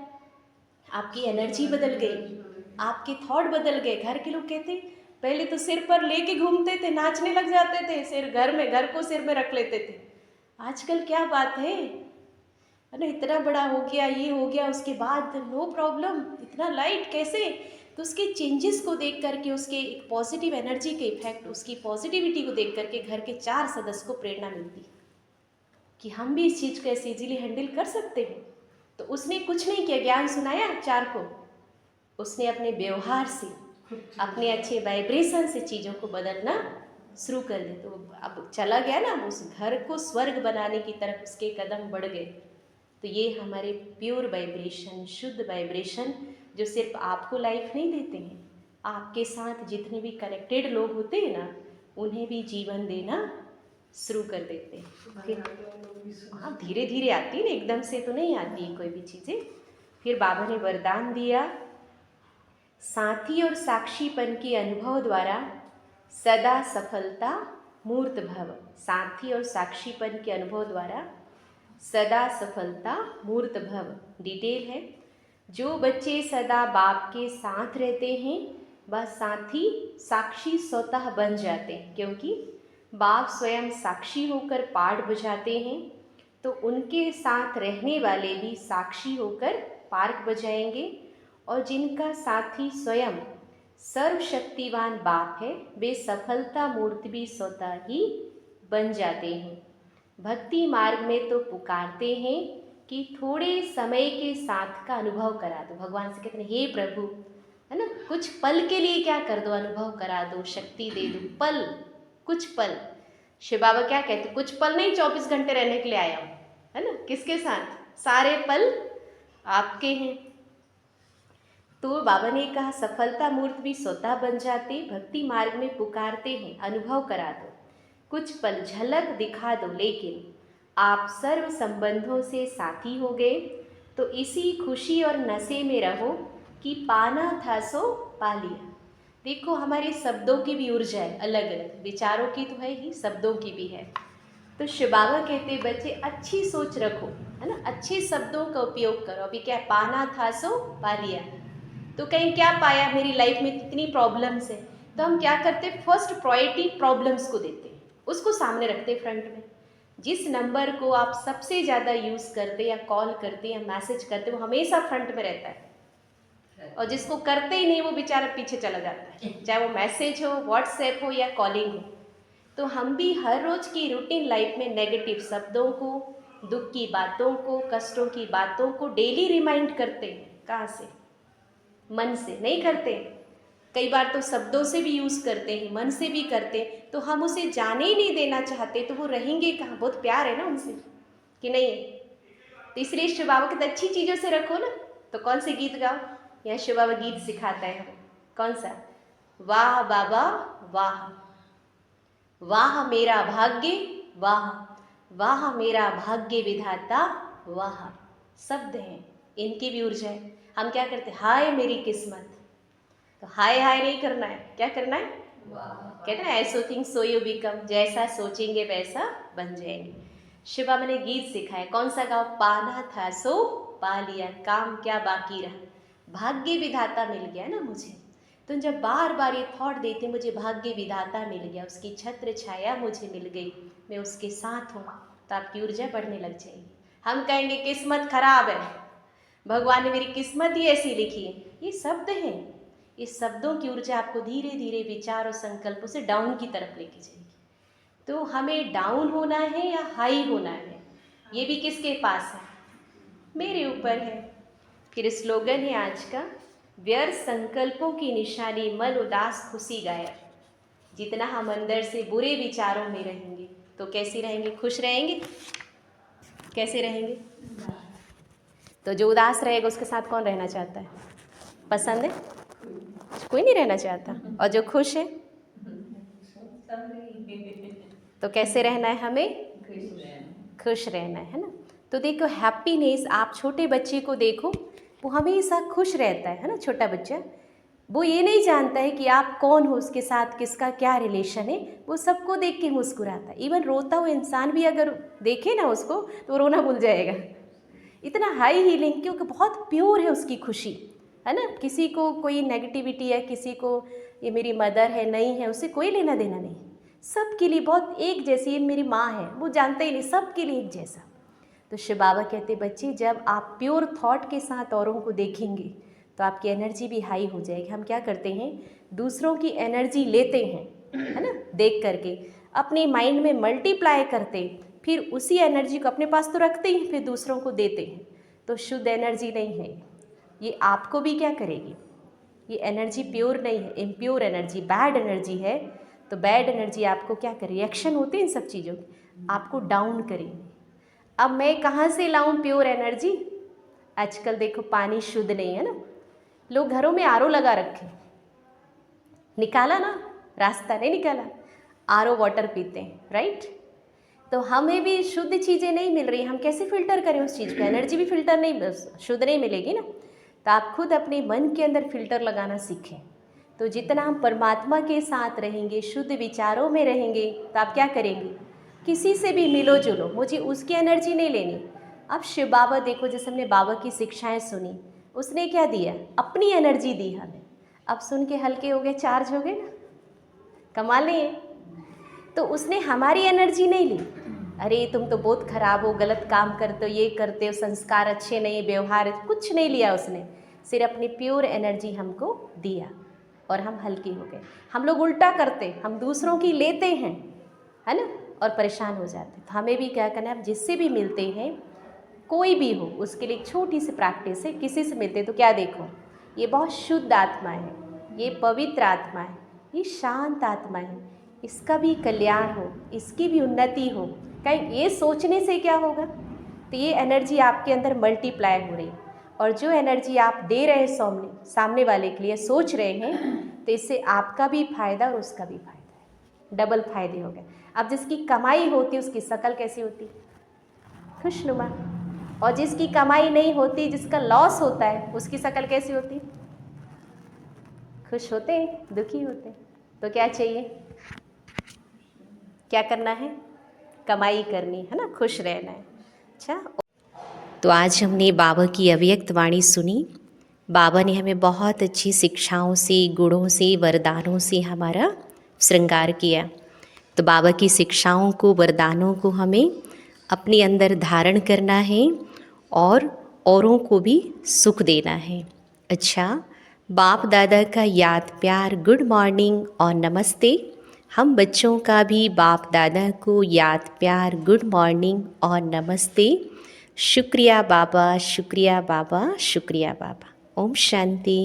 आपकी एनर्जी बदल गई, आपके थॉट बदल गए। घर के लोग कहते पहले तो सिर पर लेके घूमते थे, नाचने लग जाते थे, सिर घर को सिर में रख लेते थे। आजकल क्या बात है ना, इतना बड़ा हो गया, ये हो गया, उसके बाद नो प्रॉब्लम, इतना लाइट कैसे। तो उसके चेंजेस को देख करके, उसके एक पॉजिटिव एनर्जी के इफेक्ट, उसकी पॉजिटिविटी को देख करके घर के 4 सदस्य को प्रेरणा मिलती कि हम भी इस चीज़ को ऐसे इजीली हैंडल कर सकते हैं। तो उसने कुछ नहीं किया, ज्ञान सुनाया 4 को, उसने अपने व्यवहार से, अपने अच्छे वाइब्रेशन से चीज़ों को बदलना शुरू कर दिया। तो अब चला गया ना, उस घर को स्वर्ग बनाने की तरफ उसके कदम बढ़ गए। तो ये हमारे प्योर वाइब्रेशन, शुद्ध वाइब्रेशन, जो सिर्फ आपको लाइफ नहीं देते हैं, आपके साथ जितने भी कनेक्टेड लोग होते हैं ना, उन्हें भी जीवन देना शुरू कर देते हैं। फिर हाँ, धीरे धीरे आती है ना, एकदम से तो नहीं आती है कोई भी चीज़ें। फिर बाबा ने वरदान दिया, साथी और साक्षीपन के अनुभव द्वारा सदा सफलता मूर्त भव। साथी और साक्षीपन के अनुभव द्वारा सदा सफलता मूर्त भव। डिटेल है, जो बच्चे सदा बाप के साथ रहते हैं वह साथी साक्षी स्वतः बन जाते हैं, क्योंकि बाप स्वयं साक्षी होकर पाठ बुझाते हैं, तो उनके साथ रहने वाले भी साक्षी होकर पाठ बजाएंगे। और जिनका साथी स्वयं सर्वशक्तिवान बाप है, वे सफलता मूर्ति भी स्वतः ही बन जाते हैं। भक्ति मार्ग में तो पुकारते हैं कि थोड़े समय के साथ का अनुभव करा दो। भगवान से कहते हैं, हे प्रभु, है ना, कुछ पल के लिए क्या कर दो, अनुभव करा दो, शक्ति दे दो, पल, कुछ पल। शिव बाबा क्या कहते, कुछ पल नहीं, 24 घंटे रहने के लिए आया हूँ, है ना, किसके साथ, सारे पल आपके हैं। तो बाबा ने कहा, सफलता मूर्त भी स्वतः बन जाते, भक्ति मार्ग में पुकारते हैं, अनुभव करा दो, कुछ पल झलक दिखा दो, लेकिन आप सर्व संबंधों से साथी हो गए, तो इसी खुशी और नशे में रहो कि पाना था सो पा लिया। देखो, हमारे शब्दों की भी ऊर्जा है अलग अलग, विचारों की तो है ही, शब्दों की भी है। तो शिव बाबा कहते, बच्चे अच्छी सोच रखो, है ना, अच्छे शब्दों का उपयोग करो। अभी क्या, पाना था सो पा लिया, तो कहीं क्या पाया, मेरी लाइफ में कितनी प्रॉब्लम्स है, तो हम क्या करते, फर्स्ट प्रायोरिटी प्रॉब्लम्स को देते हैं, उसको सामने रखते फ्रंट में। जिस नंबर को आप सबसे ज़्यादा यूज़ करते या कॉल करते या मैसेज करते, वो हमेशा फ्रंट में रहता है, और जिसको करते ही नहीं वो बेचारा पीछे चला जाता है, चाहे वो मैसेज हो, व्हाट्सएप हो या कॉलिंग हो। तो हम भी हर रोज़ की रूटीन लाइफ में नेगेटिव शब्दों को, दुख की बातों को, कष्टों की बातों को डेली रिमाइंड करते हैं। कहाँ से, मन से नहीं करते, कई बार तो शब्दों से भी यूज़ करते हैं, मन से भी करते हैं, तो हम उसे जाने ही नहीं देना चाहते, तो वो रहेंगे कहाँ, बहुत प्यार है ना उनसे कि नहीं है। तो इसलिए शिव बाबा कहते अच्छी चीज़ों से रखो ना। तो कौन से गीत गाओ, यह शिव बाबा गीत सिखाता है हमें, कौन सा, वाह बाबा वाह, वाह मेरा भाग्य वाह, वाह मेरा भाग्य विधाता वाह। शब्द हैं, इनकी भी ऊर्जा है। हम क्या करते, हाय मेरी किस्मत, तो हाय हाय नहीं करना है, क्या करना है, कहते हैं ऐसो थिंक सो यू बिकम, जैसा सोचेंगे वैसा बन जाएंगे। शिव बाबा ने गीत सिखाया, कौन सा गाओ, पाना था सो पा लिया, काम क्या बाकी रहा, भाग्य विधाता मिल गया ना मुझे। तो जब बार बार ये थॉट देते, मुझे भाग्य विधाता मिल गया, उसकी छत्र छाया मुझे मिल गई, मैं उसके साथ हूँ, तो आपकी ऊर्जा बढ़ने लग जाएगी। हम कहेंगे किस्मत खराब है, भगवान ने मेरी किस्मत ही ऐसी लिखी है, ये शब्द हैं। इस शब्दों की ऊर्जा आपको धीरे धीरे विचार और संकल्पों से डाउन की तरफ लेके जाएगी। तो हमें डाउन होना है या हाई होना है, ये भी किसके पास है, मेरे ऊपर है। फिर स्लोगन है आज का, व्यर्थ संकल्पों की निशानी, मन उदास खुशी गायब। जितना हम अंदर से बुरे विचारों में रहेंगे तो कैसे रहेंगे? खुश रहेंगे? कैसे रहेंगे? तो जो उदास रहेगा उसके साथ कौन रहना चाहता है? पसंद है? कोई नहीं रहना चाहता। और जो खुश है तो कैसे रहना है हमें? खुश रहना है ना। तो देखो हैप्पीनेस, आप छोटे बच्चे को देखो, वो हमेशा खुश रहता है ना। छोटा बच्चा वो ये नहीं जानता है कि आप कौन हो, उसके साथ किसका क्या रिलेशन है, वो सबको देख के मुस्कुराता है। इवन रोता हुआ इंसान भी अगर देखे ना उसको तो रोना भूल जाएगा। इतना हाई हीलिंग, क्योंकि बहुत प्योर है उसकी खुशी, है ना। किसी को कोई नेगेटिविटी है, किसी को ये मेरी मदर है नहीं है, उससे कोई लेना देना नहीं। सबके लिए बहुत एक जैसी, ये मेरी माँ है, वो जानते ही नहीं, सबके लिए एक जैसा। तो शिव बाबा कहते बच्चे, जब आप प्योर थॉट के साथ औरों को देखेंगे तो आपकी एनर्जी भी हाई हो जाएगी। हम क्या करते हैं, दूसरों की एनर्जी लेते हैं, है ना, देख करके अपने माइंड में मल्टीप्लाई करते, फिर उसी एनर्जी को अपने पास तो रखते ही, फिर दूसरों को देते हैं। तो शुद्ध एनर्जी नहीं है ये। आपको भी क्या करेगी? ये एनर्जी प्योर नहीं है, इम्प्योर एनर्जी, बैड एनर्जी है। तो बैड एनर्जी आपको क्या करे? रिएक्शन होते हैं इन सब चीज़ों के, आपको डाउन करेंगे। अब मैं कहाँ से लाऊं प्योर एनर्जी? आजकल देखो पानी शुद्ध नहीं है ना, लोग घरों में आरओ लगा रखे, निकाला ना, रास्ता नहीं निकाला, आरओ वाटर पीते हैं, राइट। तो हमें भी शुद्ध चीज़ें नहीं मिल रही, हम कैसे फिल्टर करें उस चीज़ को? एनर्जी भी फिल्टर नहीं, शुद्ध नहीं मिलेगी ना। तो आप खुद अपने मन के अंदर फिल्टर लगाना सीखें। तो जितना हम परमात्मा के साथ रहेंगे, शुद्ध विचारों में रहेंगे, तो आप क्या करेंगे? किसी से भी मिलो जुलो, मुझे उसकी एनर्जी नहीं लेनी। अब शिव बाबा देखो, जैसे हमने बाबा की शिक्षाएं सुनी, उसने क्या दिया? अपनी एनर्जी दी हमें। अब सुन के हल्के हो गए, चार्ज हो गए ना, कमाल नहीं है। तो उसने हमारी एनर्जी नहीं ली, अरे तुम तो बहुत खराब हो, गलत काम करते हो, ये करते हो, संस्कार अच्छे नहीं, व्यवहार, कुछ नहीं लिया उसने। सिर्फ अपनी प्योर एनर्जी हमको दिया और हम हल्के हो गए। हम लोग उल्टा करते, हम दूसरों की लेते हैं, है ना, और परेशान हो जाते। तो हमें भी क्या करना है, हम जिससे भी मिलते हैं, कोई भी हो, उसके लिए एक छोटी सी प्रैक्टिस है। किसी से मिलते तो क्या देखो, ये बहुत शुद्ध आत्मा है, ये पवित्र आत्मा है, ये शांत आत्मा है, इसका भी कल्याण हो, इसकी भी उन्नति हो। कहीं ये सोचने से क्या होगा? तो ये एनर्जी आपके अंदर मल्टीप्लाई हो रही, और जो एनर्जी आप दे रहे हैं सामने वाले के लिए, सोच रहे हैं, तो इससे आपका भी फायदा और उसका भी फायदा है, डबल फायदे हो गए। अब जिसकी कमाई होती है उसकी शक्ल कैसी होती? खुशनुमा। और जिसकी कमाई नहीं होती, जिसका लॉस होता है, उसकी शक्ल कैसी होती? खुश होते हैं, दुखी होते हैं। तो क्या चाहिए? क्या करना है? कमाई करनी है ना, खुश रहना है। अच्छा, तो आज हमने बाबा की अव्यक्त वाणी सुनी। बाबा ने हमें बहुत अच्छी शिक्षाओं से, गुणों से, वरदानों से हमारा श्रृंगार किया। तो बाबा की शिक्षाओं को, वरदानों को हमें अपने अंदर धारण करना है और औरों को भी सुख देना है। अच्छा, बाप दादा का याद प्यार, गुड मॉर्निंग और नमस्ते। हम बच्चों का भी बाप दादा को याद प्यार, गुड मॉर्निंग और नमस्ते। शुक्रिया बाबा, शुक्रिया बाबा, शुक्रिया बाबा। ओम शांति।